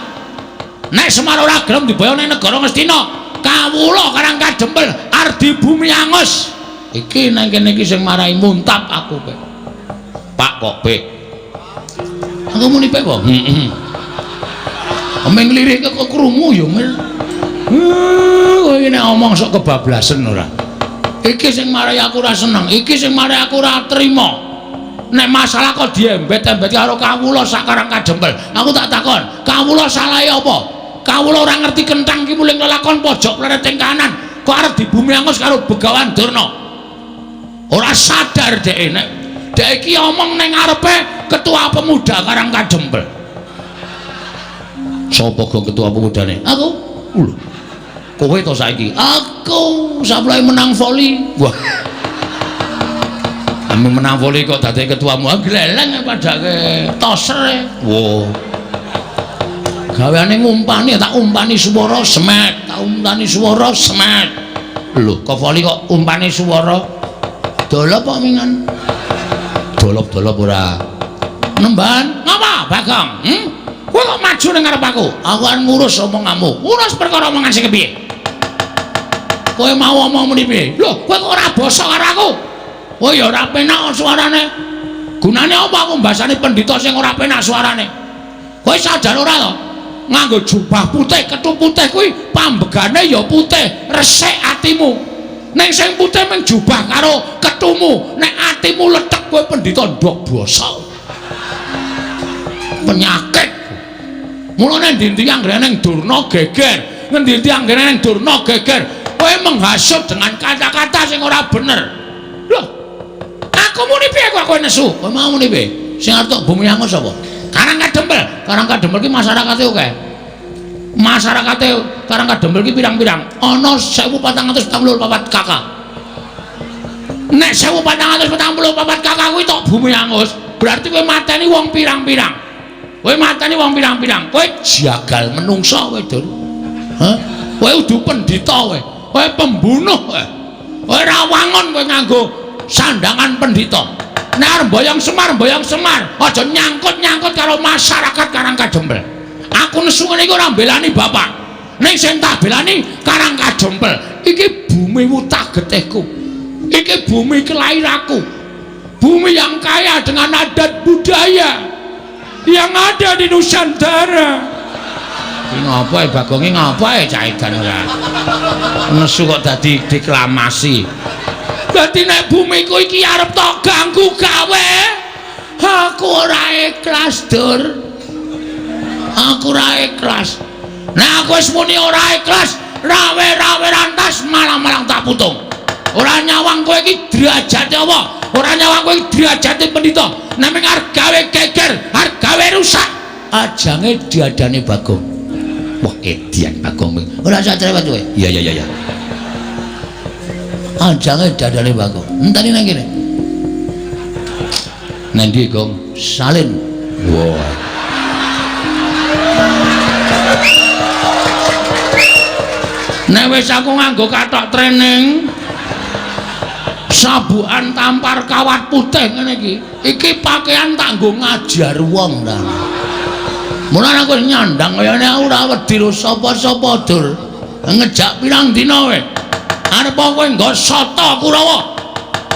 nek Semar ora gelem diboyo ning negara Ngastina, kawula Karang Kadempel arep di bumi angus. Iki nang kene iki sing marai muntap aku pe. Pak kok pe. Aku muni pe apa? Ameng lirik kok krungu ya, Mil. Kowe iki nek omong sok kebablasen ora. Iki sing marai aku ora seneng, iki sing marai aku ora trima. Nek masalah kok diembet-embet karo kawula sak Karang Kadempel. Aku tak takon, kawula salahe apa? Kawula ora ngerti kenthang ki muling lelakon pojok plereting kanan. Kok arep di bumi angus karo Begawan Durna. Ora sadar dhek nek dhek iki omong ning ngarepe ketua pemuda Karang Kadempel. Sapa kok ketua pemudane? Aku. Lho. Kowe to saiki? Aku saplai menang voli. Wah. Ame menang voli kok dadi ketuamu. Gleleng padake toser. Wo. Gaweane ngumpani tak umpani swara semet, tak umpani swara semet. Lho, kok voli kok umpani swara? Dolop kok mingan. Dolop-dolop ora. Nemban, ngapa, Bagong? Kowe kok maju ning ngarep aku? Aku kan ngurus omonganmu. Ngurus perkara omongan sing kepiye? Kowe mau omong muni piye? Lho, kowe kok ora basa karo aku? Oh ya ora penak suarane. Gunane apa aku mbasani pendhita sing ora penak suarane? Kowe sadar ora to? Nganggo jubah putih, kethu putih kuwi pambegane ya putih, resik atimu. Nek sing putih mung jubah karo kethumu, nek atimu letek kowe pendhita ndok basa. Penyakit. Mulane ndi-ndi anggere ning Durna geger, ngendi-endi anggere ning Durna geger. Kowe menghasut dengan kata-kata sing ora bener. Loh. Aku muni piye kok kowe nesu? Kowe mau muni piye? Sing arep bumi angus sapa? Karang Kadempel. Karang Kadempel ki masyarakate akeh. Masyarakate Karang Kadempel ki pirang-pirang? Ana 1444 kakak. Nek 1444 kakak kuwi tok bumi angus, berarti kowe mateni wong pirang-pirang. Kowe mateni wong pirang-pirang. Kowe jagal menungso kowe, Dur. Hah? Kowe udu pendhita kowe. Kowe pembunuh kowe. Kowe rawangon kowe nganggo sandangan pendhita. Nek arep mboyong Semar, aja nyangkut-nyangkut karo masyarakat Karang Kadempel. Aku nesu ngene iki ora mbelani bapak. Ning sing tak belani Karang Kadempel. Iki bumi wutah getihku. Iki bumi kelahiranku. Bumi yang kaya dengan adat budaya yang ada di Nusantara. Iki ngapa ya Bagong, iki ngapa ya cah edan ora? Nesu kok dadi deklamasi. Dadi nek bumiku iki arep tok ganggu gawe, aku ora ikhlas, Dur. Aku ora ikhlas. Nek aku wis muni ora ikhlas, rawe-rawe rantas malang-malang tak putung. Ora nyawang kowe iki derajate apa? Ora nyawang kowe iki derajate pendhita. Nek mung arep gawe geger, arep gawe rusak, ajange diadani Bagong. Wah, edian Bagong. Ora usah cerewet kowe. Iya. Ajange diadani Bagong. Enteni nang kene. Nang ndi, Gong? Salin. Wah. Nek wis aku nganggo kathok training sabukan tampar kawat putih ngene iki pakaian tak nggo ngajar wong ta. Mulane aku nyandang kaya ngene aku ora wedi sapa-sapa dur. Ngejak pirang dina kowe. Arep kowe nggo soto Kurawa.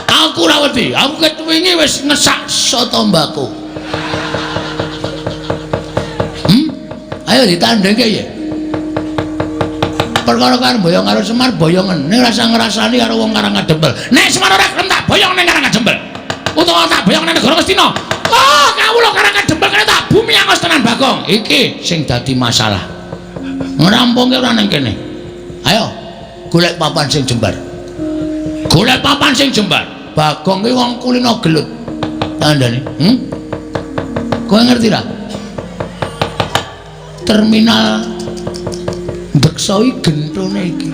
Aku ora wedi. Aku ket wingi wis ngesak soto mbako. Ayo ditandheke ya. Perkara karo boyong karo Semar boyongen ning rasa ngrasani karo wong Karang Kadempel. Nek Semar ora gelem tak boyong ning Karang Kadempel. Utawa tak boyong ning negara Ngastina. Oh, kawula Karang Kadempel kene tak bumi angos tenan Bagong. Iki sing dadi masalah. Ngrampungke ora ning kene. Ayo golek papan sing jembar. Golek papan sing jembar. Bagong ki wong kulino gelut. Tandane, kowe ngerti ra? Terminal Deksoi gentone iki.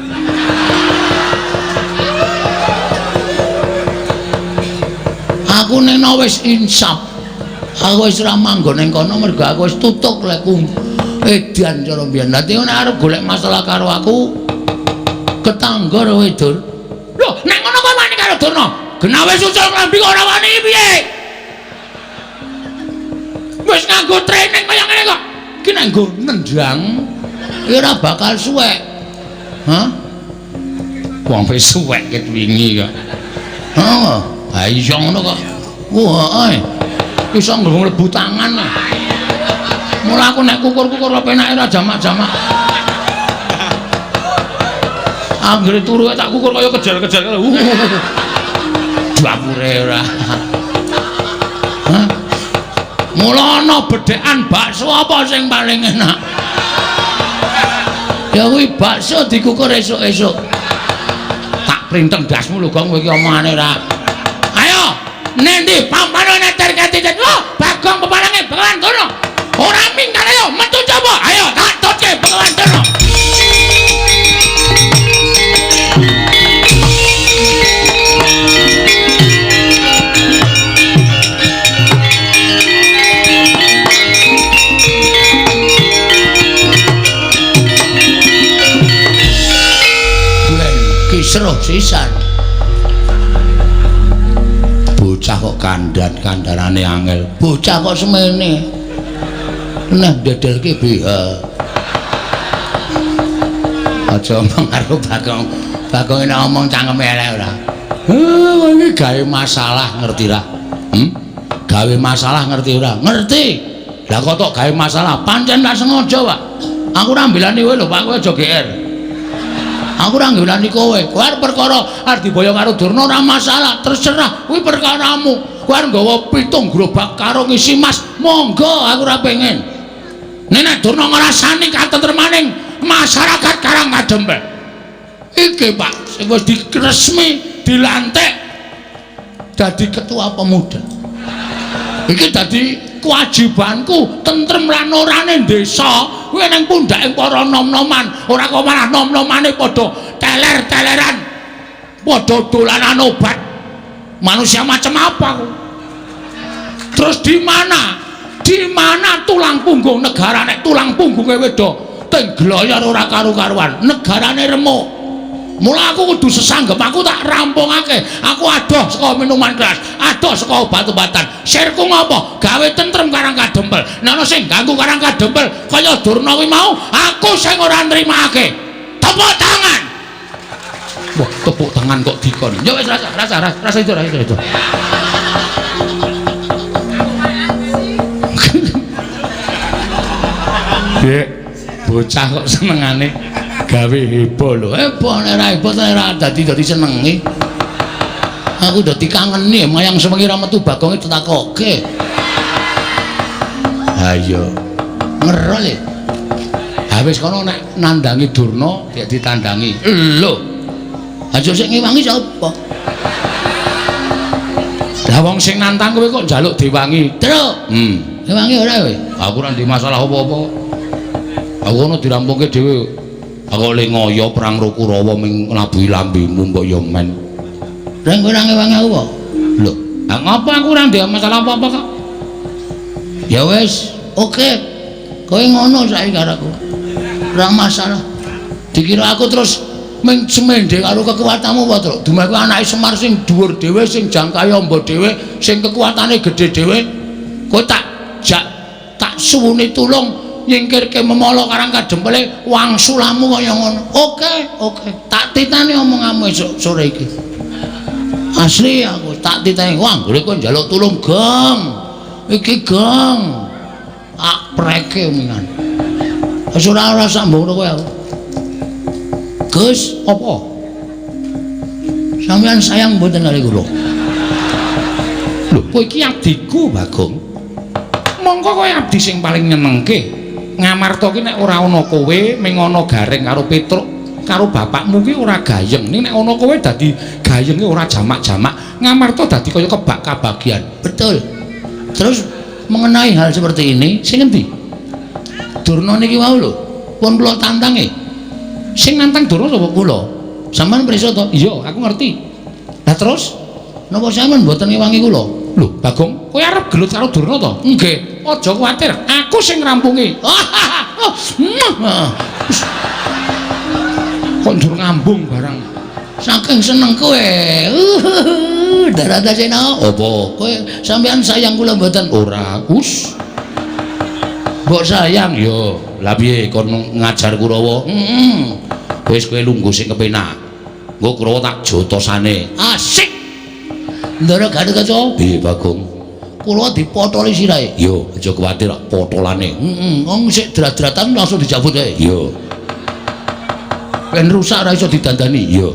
Aku neno wis insap. Aku wis ora manggon ning kono mergo aku wis tutuk lekku edan cara mbiyen. Dadi nek arep golek masalah karo aku ketangga ro Dur. Lho, nek ngono kok wani karo Durna? Genah wis ucul klambi kok ora wani piye? Wis nganggo training kaya ngene kok. Iki nek nggo nendang ora bakal suwek. Hah? Wong wis suwek ket wingi kok. Heeh, ha iya ngono kok. Wah, iso mlebu tangan. Mula aku nek kukur-kukur kok penake ora jamak-jamak. Anggere turu tak kukur kaya kejar-kejar. Dapure ora. Hah? Mula ana bedhekan bakso apa sing paling enak? Ya kuwi bakso dikukur esuk-esuk. Tak printeng dasmu lho Gong kowe iki omongane ra. Ayo, nendi pampane terkati. Oh, Bagong pepalange Bengawan Durna. Ora minggat ayo metu coba. Ayo tak tutke Bengawan Durna. Seruh sisan bocah kok kandarane angel bocah kok semene nah ndedelke BH aja omong karo Bagong nek omong cangkeme elek ora iki gawe masalah ngerti ra gawe masalah ngerti ora ngerti lah kok tok gawe masalah pancen gak sengaja Pak aku ora mbelani kowe lho Pak kowe aja GR. Aku ora nggolani kowe. Kowe arep perkara arep diboyong karo Durna ora masalah, terserah. Kuwi perkaramu. Kowe arep nggawa 7 gerobak karo ngisi mas, monggo aku ora pengen. Nek Durna ngrasani katentremaning masyarakat Karang Kadempel. Iki Pak, sing wis diresmi dilantik dadi ketua pemuda. Iki dadi kewajibanku tentrem lan orane desa kuwi ning pundhake para nom-noman ora kok malah nom-nomane padha teler-teleran padha dolanan obat manusia macam apa ku terus di mana tulang punggung negara nek tulang punggunge wedok teng gloyor ora karu-karuan negarane remuk. Mula aku kudu sesanggep, aku tak rampungake. Aku adoh saka minuman keras, adoh saka obat-obatan. Sirku ngopo? Gawe tentrem Karang Kadempel. Nek ana sing ganggu Karang Kadempel kaya Durna kuwi mau, aku sing ora nrimake. Tepuk tangan. Wah, tepuk tangan kok dikon. Ya wis rasa itu. Dek, bocah kok senengane gawe heboh lho. Heboh nek ora heboh ora dadi senengi. Aku dadi kangeni mayang sewengi ra metu Bagonge ditakokke. Ayo. Ngerol e. Ha wis kono nek nandangi Durna nek ditandangi. Lho. Aja sik ngewangi sapa? Lah wong sing nantang kowe kok njaluk diwangi. Truk. Ngewangi ora kowe? Aku ora ndek masalah apa-apa. Aku ono dirampungke dhewe. Aku le ngoyo perang Kurawa ming labuhi lambemu mbok yo men. Reng kowe nang ngewangi aku apa? Lho, Ah ngapa aku ora ndek masalah apa-apa kok? Ya wis, oke. Kowe ngono saiki karo aku. Ora masalah. Dikira aku terus ming semendhe karo kekuatanmu apa to? Dumeku anake Semar sing dhuwur dhewe, sing jangkae amba dhewe, sing kekuatane gedhe dhewe. Kowe tak suwune tulung nyingkirke memala karang kadempele wangsulamu kaya ngono. Oke. Tak titani omonganmu esuk sore iki. Asli aku tak titani. Wah, golek kowe njaluk tulung, Gong. Iki Gong. Preke omongan. Wis ora sambung kowe aku. Gus, apa? Sampeyan sayang mboten kali kula? Lho, kowe iki abdiku, Bagong. Mongko kowe abdi sing paling nyenengke. Ngamarta ki nek ora ana kowe, ming ana Gareng karo Petruk karo bapakmu ki ora gayeng. Ning nek ana kowe dadi gayenge ora jamak-jamak. Ngamarta dadi kaya kebak kabagian. Betul. Terus mengenai hal seperti ini, sing endi? Durna niki wau lho, pun kula tantange. Sing nantang Durna sapa kula? Sampeyan prisa to? Iya, aku ngerti. Lah terus napa sampeyan mboten ngewangi kula? Lho, Bagong, kowe arep gelut karo Durna to? Nggih, aja kuwatir. Aku sing ngrampungi. Kok ndur ngambung barang. Saking seneng kowe. Darata sena. Apa? Kowe sampeyan sayang kula mboten? Ora, Gus. Mbok sayang yo. Lah piye kon ngajar Kurawa? Wis kowe lungguh sing kepenak. Engko Kurawa tak jotosane. Asik. Ndara Gatotkaca. Piye Bagong? Kula dipotoli sirahe. Yo, aja kuwatir potolane. Wong sik drat-dratan langsung dicabut ae. Yo. Ben rusak ora iso didandani. Yo.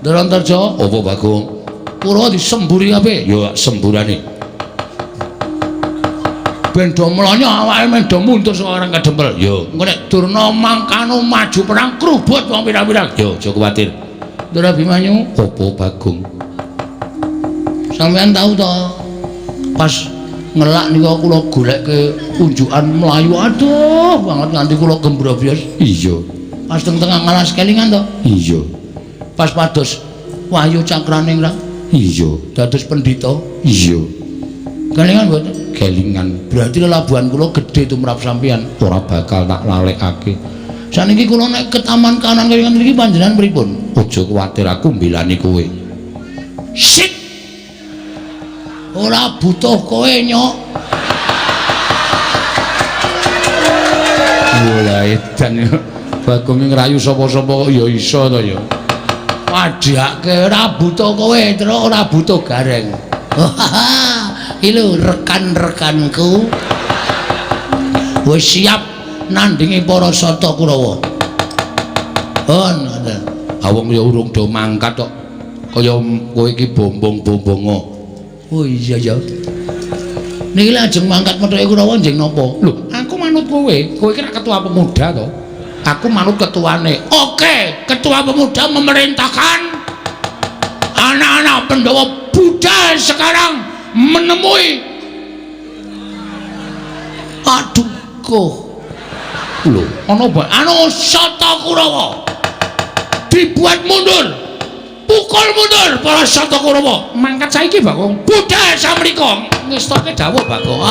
Ndara Antarja. Apa Bagong? Kurawa disemburi kabeh. Yo, semburane. Ben do mlonyo awake men do mundur saka orang kadempel. Yo, engko nek Durna mangkano maju perang krubut wong pirang-pirang. Yo, aja kuwatir. Ndara Bimanyu. Apa Bagong? Sampeyan tahu to pas ngelak nika kula goleke unjukan mlayu aduh banget nganti kula gembrobyos. Iya. Pas teng tengah ngalas kelingan to? Iya. Pas pados Wahyu Cakraning ra? Iya. Dados pendhita? Iya. Kelingan mboten? Kelingan. Berarti lelabuhan kula gedhe tumrap sampeyan ora bakal tak lalekake. Saniki kula nek ke taman kanan kelingan mriki panjenengan pripun? Aja kuwatir aku mbelani kowe. Sik. Ora butuh kowe nyok. Ora edan ya. Bagong ngrayu sapa-sapa kok ya iso to ya. Padhake ora butuh kowe, terus ora butuh Gareng. Iki lho rekan-rekanku. Wis siap nandingi para Sata Kurawa. Ngoten. Awong ya urung do mangkat kok. Kaya kowe iki bombong-bombongo. Oh iya ya. Niki lajeng mangkat methuke Kurawa njeng napa? Lho, aku manut kowe. Kowe iki ketua pemuda to. Aku manut ketuane. Oke, ketua pemuda memerintahkan anak-anak Pandhawa Buddha sekarang menemui. Aduh kok. Lho, ana anu Sata Kurawa. Dibuat mundur. Pukul mundur para Sata Kurawa. Mangkat saiki, Bagong. Buddha samrika. Ngestoke dawuh, Bagong.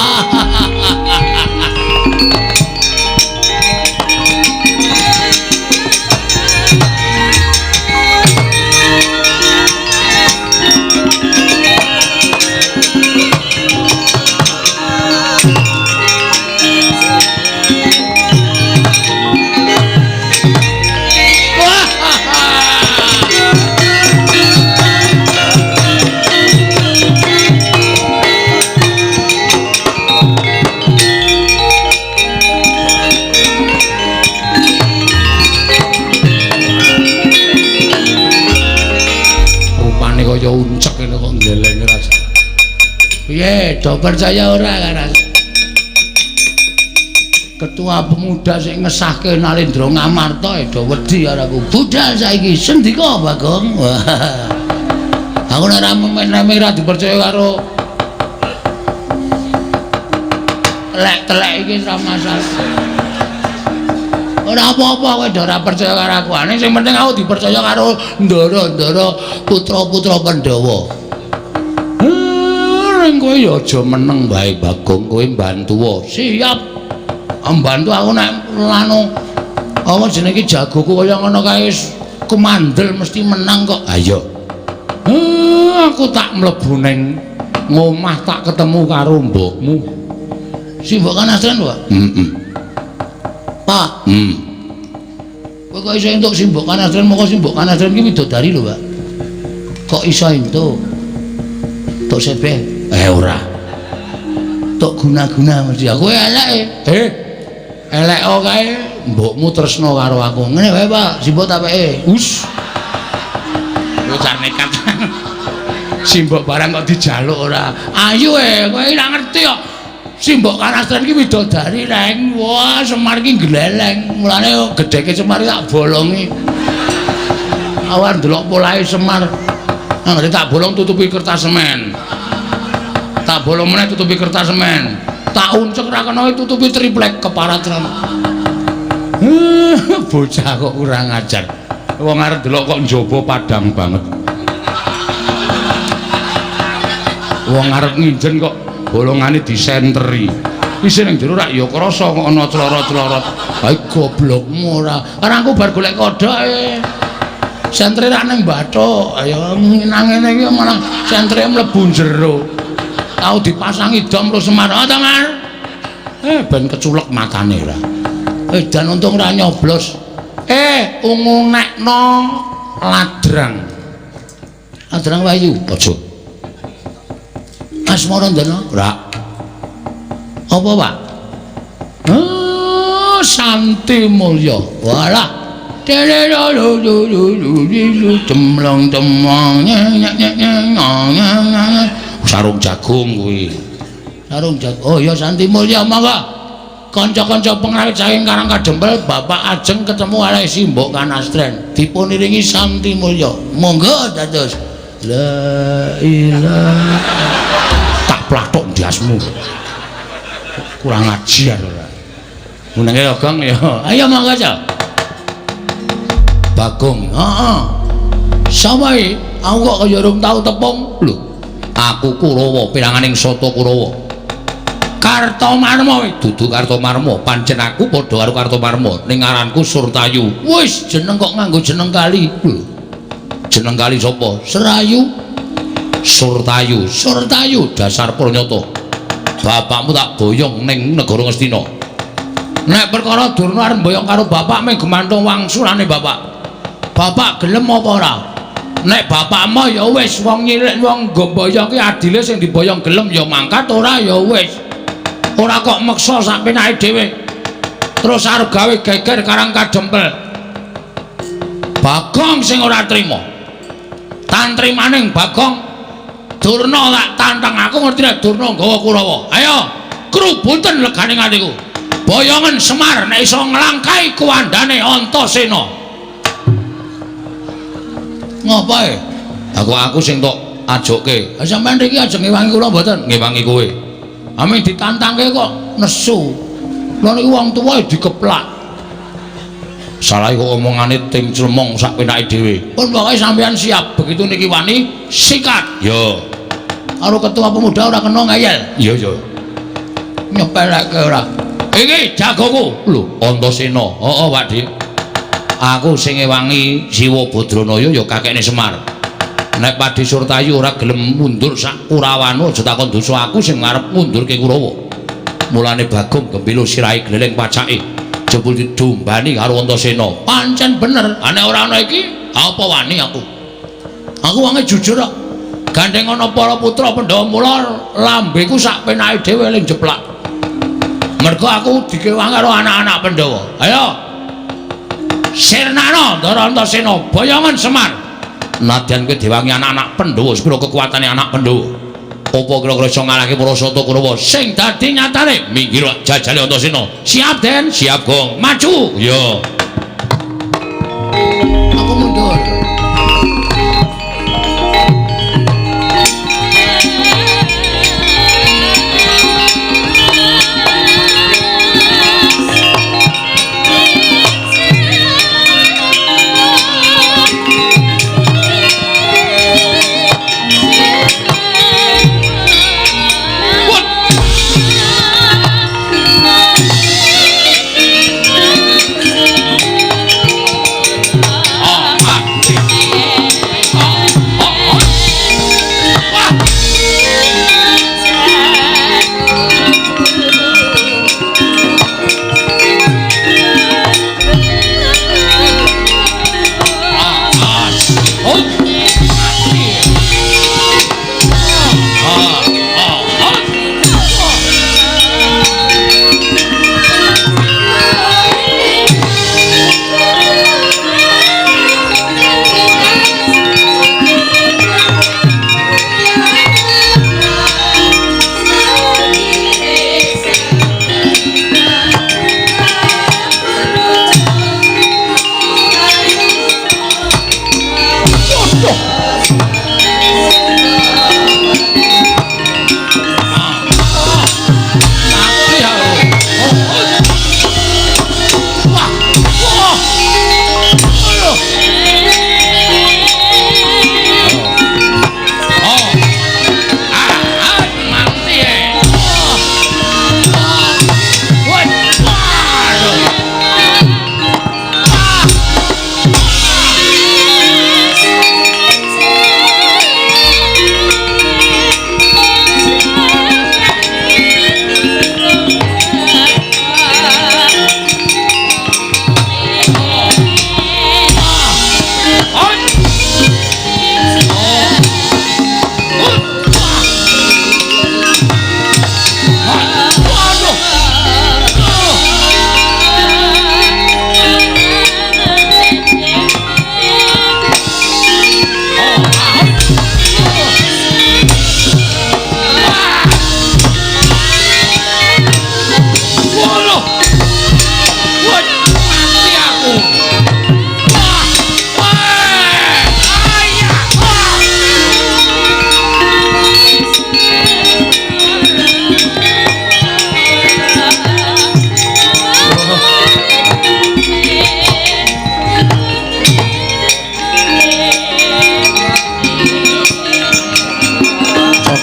Kaya uncek ini kok ngeleng rasa. Piye, do percaya ora kan? Ketua pemuda sing ngesahke Nalendra Ngamarta do wedi karo aku. Budal saiki sendika Bagong. Aku nek ora men-men ora dipercaya karo telek-telek iki ora masalah. Ora apa-apa kowe ora percaya karo aku. Sing penting aku dipercaya karo ndara-ndara putra-putra Pandhawa. ning kowe ya aja meneng wae Bagong, kowe mbantu. Siap. Mbantu aku nek anu apa jenenge jagoku kaya ngono kae kemandel mesti menang kok. Ayo. Aku tak mlebu ning ngomah tak ketemu karo mbokmu. Si Mbok Kanastren, Pak? Pak. Kowe kok iso entuk si Mbok Kanastren, moko si Mbok Kanastren iki widodari lho, Pak. Kok iso entuk? Tok sepe? Ora. Tok guna-guna mesti aku elek. Elek kae mbokmu tresno karo aku. Ngene wae, Pak. Si Mbok tapeke. Us. Bocah nekat. Simbok barang kok dijaluk ora. Ayo kowe ora ngerti kok. Simbok Kanastren iki widodari Reng. Wah, Semar iki gleleng. Mulane gedheke Semar tak bolongi. Awan delok polahe Semar. Anggere tak bolong tutupi kertas semen. Tak bolong meneh tutupi kertas semen. Tak uncek ra kena tutupi triplek keparatran. Bocah kok kurang ajar. Wong arep delok kok njaba padang banget. Wong arep nginjen kok bolongane disenteri. Wis ning jero rak ya krasa kok ana clorot-clorot. Ha goblokmu ora. Karang aku bar golek kodoke. Sentre rak ning bathuk. Ayo nang ngene iki malah sentre mlebu jero. Tau dipasangi dom terus Semar. Oh, Semar. Ben keculek matane ora. Dan untung ora nyoblos. Ungu nekno ladrang. Ladrang wayu. Aja. Asmara ndana? Ora. Apa, Pak? Santi Mulya. Walah. Sarung jagung kuwi. Sarung jagung. Oh ya Santi Mulya mangga. Kanca-kanca pengrawit saking Karang Kadempel, Bapak ajeng ketemu kalih Simbok Kanastren. Dipun iringi Santi Mulya. Monggo dados. La ilaha platok ndiasmu. Kurang ajar ora. Menenge Gong ya. Ayo mangga aja. Bagong. Heeh. Sapa iki? Aku kok kaya urung tau tepung. Lho. Aku Kurawa, piranganing Sata Kurawa. Kartomarma dudu Kartomarma, pancen aku padha karo Kartomarma, ning aranku Surtayu. Wis jeneng kok nganggo jeneng kali. Lho. Jeneng kali sapa? Serayu. Surtayu. Surtayu dasar pranyata. Bapakmu tak boyong ning negara Ngastina. Nek perkara Durna arep boyong karo bapak mung gumantung wangsulane bapak. Bapak gelem apa ora? Nek bapakmu ya wis wong nyilik wong ngomboyong ki adile sing diboyong gelem ya mangkat ora ya wis. Ora kok meksa sak penake dhewe. Terus arep gawe geger Karang Kadempel. Bagong sing ora trima. Tantrimaning Bagong Durna tak tantang aku ngerti nek Durna nggawa Kurawa. Ayo, krubunten leganing atiku. Boyongan Semar nek iso nglangkai kuwandane Antasena. Ngapae? Aku sing tok ajokke. Ha sampean iki ajeng ngewangi kula mboten? Ngewangi kowe. Aming ditantangke kok nesu. Lha niku wong tuwa dikeplak. Salah kok omongane ting clemong sak penake dhewe. Pun pokoke sampean siap begitu niki wani sikat. Yo. Karo ketua pemuda ora kena ngayel. Iya ya. Nyepeleke ora. Iki jagoku. Lho, Antasena. Heeh, Pak Dik. Aku sing ngewangi Siwa Badranaya ya kakekne Semar. Nek Padi Surtayu ora gelem mundur sak Kurawana aja takon dosa aku sing ngarep mundurke Kurawa. Mulane Bagong gembilo sirahe gleleng pacake. Jebul didombani karo Antasena. Pancen bener, nek ora ana iki apa wani aku. Aku wonge jujur kok. Gandeng ana para putra Pandhawa mula lambeku sak penake dhewe ling jeplak. Mergo aku dikewang karo anak-anak Pandhawa. Ayo. Sirnana Ndara Antasena boyongan Semar. Nadyan kowe diwangi anak-anak Pandhawa, sepira kekuatane anak Pandhawa. Apa kira-kira iso ngalahke para Sata Kurawa sing dadi nyatane minggir jajale Antasena. Siap Den, siap Gong. Maju. Yo. Aku mundur.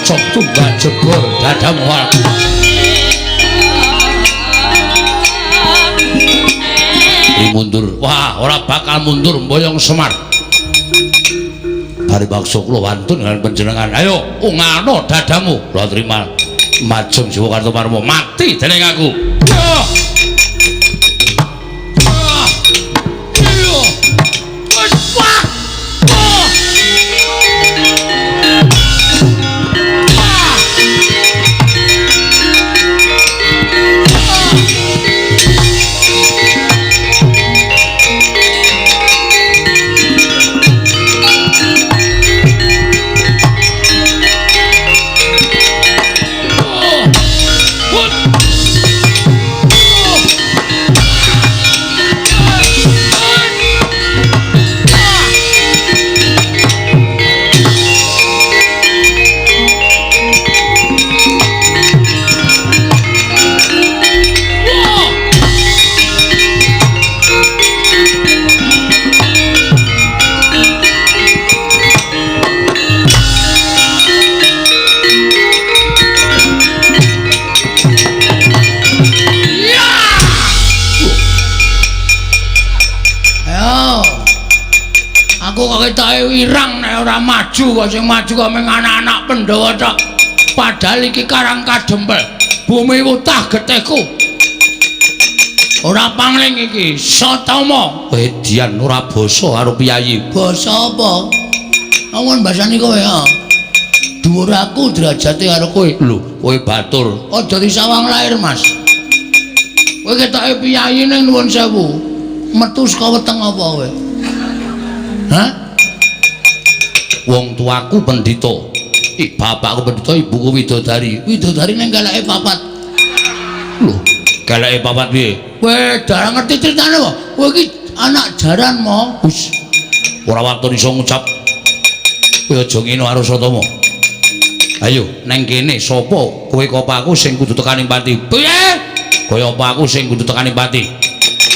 mocok tunggal jebor dadamu mundur. Wah, ora bakal mundur Mboyong Semar. Bari bakso kula wantun dengan panjenengan. Ayo, ungano dadamu. Kula terima majeng Jawa Kartomarmo mati dening aku. Wirang nek ora maju kok sing maju kok mung anak-anak Pandhawa tok. Padahal iki Karang Kadempel, bumi wutah getihku. Ora pangling iki, Satama. Edian ora basa karo piyayi. Basa apa? Awon basani kowe ya. Dhuwur aku derajate karo kowe. Lho, kowe batur. Aja disawang lair, Mas. Kowe ketoke piyayi ning nuwun sewu. Metu saka weteng apa kowe? Hah? Wong tuaku pendhita. Bapakku pendhita, ibuku widodari. Widodari ning galake papat. Lho, galake papat piye? Kowe darang ngerti critane kok. Kowe iki anak jaran mo. Wis. Ora watun iso ngucap. Kowe aja ngene karo Satama. Ayo, neng kene sapa kowe kapa aku sing kudu tekaning pati? Piye? Kaya apa aku sing kudu tekaning pati?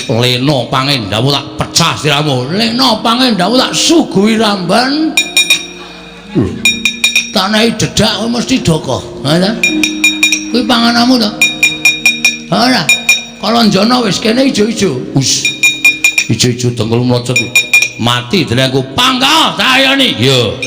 Lena pangendhamu tak pecah siramu. Lena pangendhamu tak suguhi ramban. Tanahe dedak kowe mesti doko. Ha ta? Kuwi pangananmu to? Ora. Kalonjana wis kene ijo-ijo. Wis. Ijo-ijo dengkul mlocot. Mati denengku panggal dayani. Yo.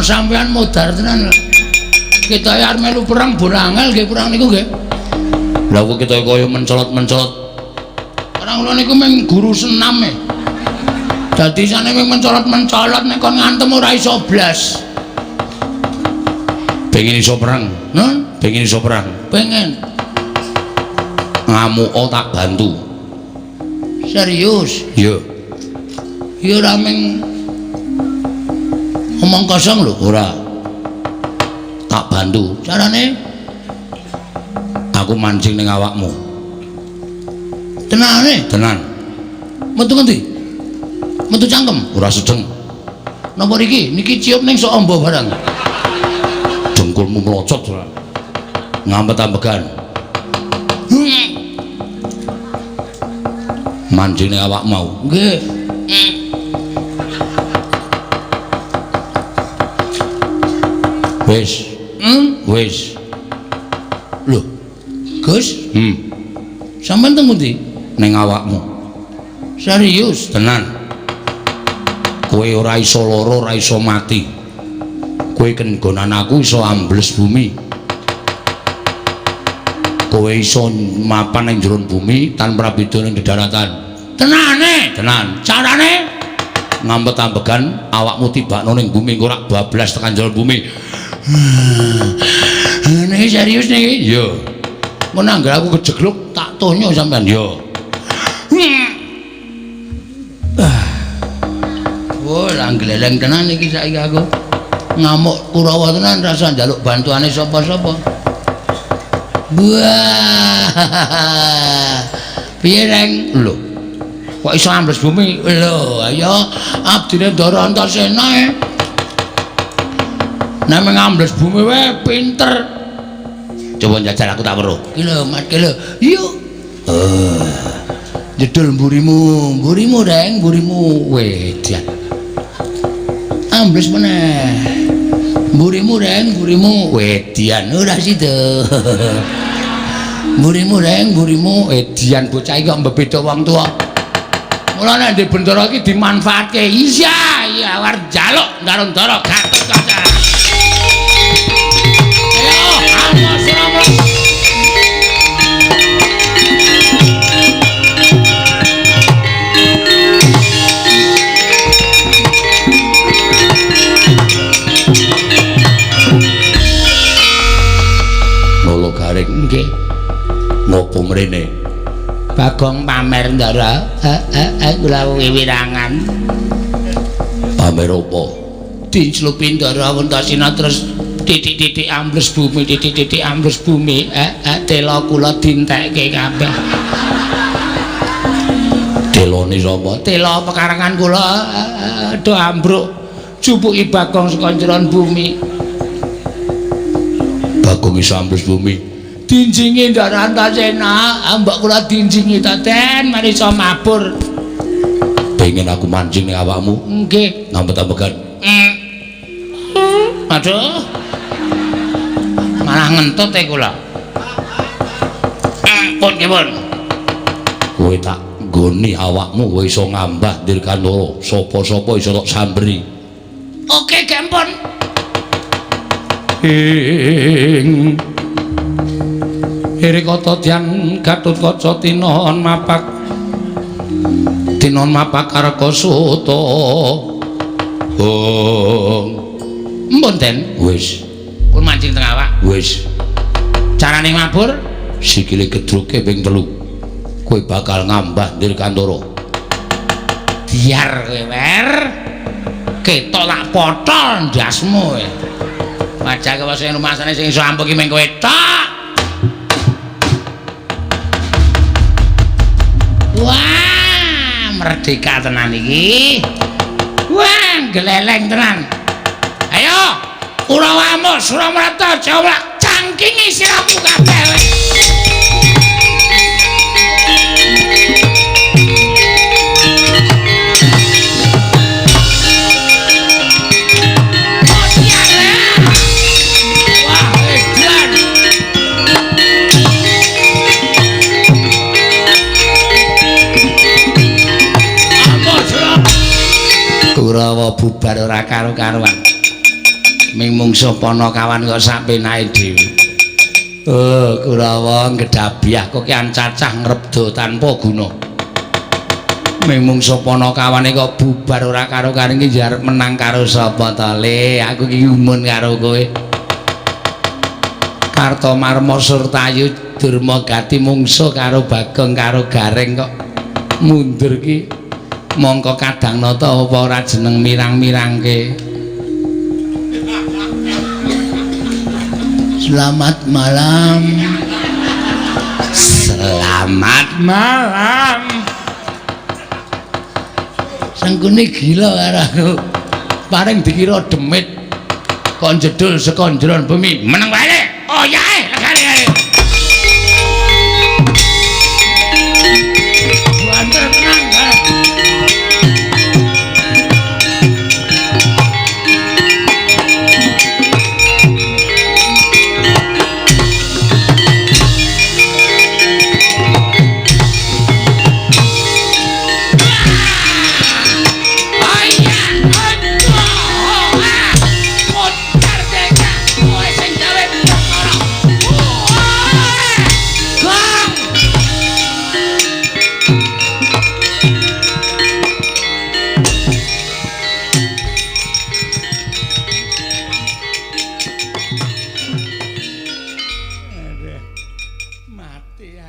Sampean modar tenan. Kita arep melu perang Borangel nggih perang niku nggih. Lha kok kita kaya mencolot-mencolot. Perang kula niku mung guru senam e. Dadi sane mung mencolot-mencolot nek kon ngantem ora iso blas. Pengen iso perang? Hah? Pengen iso perang? Pengen. Ngamuka tak bantu. Serius? Iya. Ya ora mung omong kosong lho, ora. Tak bantu. Carane aku mancing ning awakmu. Tenane? Tenan. Metu ngendi? Metu cangkem? Ora sedeng. Napa niki? Niki ciup ning sok amba barang. Dengkulmu mlocot ora. ngampet ambegan. Manjine awak mau. Nggih. Wis. Wis. Lho. Gus? Sampeyan teng pundi? Ning awakmu. Serius, tenan. Kowe ora iso lara, ora iso mati. Kowe kenggonan aku iso ambles bumi. Kowe iso mapan ning jero bumi tanpa beda ning daratan. Tenane, tenan. Carane ngampet ambegan awakmu tibakno ning bumi engko ora bablas tekan jero bumi. Niki serius niki? Yo. Mun anggere aku kejegluk tak tonyo sampean yo. Oh, langgleleng tenan iki saiki aku. Ngamuk Kurawa tenan rasa njaluk bantuane sapa-sapa. Wah. Piye reng? Lho. Kok iso ambles bumi? Lho, ayo abdine Ndara Antasena. Nek ngambles bumi wae pinter. Coba njajal aku tak weruh. Ki lho, Mas ki lho. Yuk. Jedul mburimu reng, mburimu wedyan. Ambles meneh. Mburimu reng, mburimu wedyan. Ora sida. Mburimu reng, mburimu wedyan bocah iki kok mbebeda wong tuwa. Mula nek ndek bendara iki dimanfaatke. Iya, war njaluk Ndara Gatot Kaca. Nolo garing nggih. Ngopo mrene? Bagong pamer Ndara. Kula wiwirangan. Pamer apa? Dicelupin Ndara Antasena terus titik-titik ambles bumi, titik-titik ambles bumi. Tela kula dintekke kabeh. Telone sapa? Tela pekarangan kula do ambruk. Jupuki Bagong saka njeron bumi. Bagong iso ambles bumi. Dinjingi Ndara Antasena, mbok kula dinjingi ta Den, mari iso mabur. Pengen aku mancing ning awakmu? Nggih. Ngampet ambegan. Aduh. Malah ngentut e kula. Pun kipun. Kowe tak nggoni awakmu kowe iso ngambah Dirgantara. Sapa-sapa iso tak sambri. Oke, gampun. Irikata Dyang Gatotkaca tinon mapak Karkasuta. Mpun Den, wis. Pun mancing teng awak. Wis. Carane mabur sikile gedruke ping 3. Kowe bakal ngambah Dirgantara. Biar kowe wer. Ketok tak potol ndasmu. Wajake wis ing rumasane sing iso ampuh ki mung kowe tok. Wah, merdeka tenan iki. Wah, geleleng tenan. Ayo, Kurawamu Suramarta Jawa cangkingi siramu kabeh. Kurawa bubar ora karo-karuan. Ming mungsuh Panakawan kok sapenake dhewe. Oh, Kurawa nggedabiah kok kian cacah ngrebdo tanpa guna. Ming mungsuh Panakawane kok bubar ora karo-karuan iki arep menang karo sapa to, Le? Aku iki umun karo kowe. Kartomarma Surtayu Durmagati mungsuh karo Bagong karo Gareng kok mundur ki. Mongko kadang nata apa ora jeneng mirang-mirangke. Selamat malam. Selamat malam. Sangkune gila karo aku. Paring dikira demit. Kok jedul saka njeron bumi. Meneng wae. Oh yae, legane.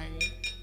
iki.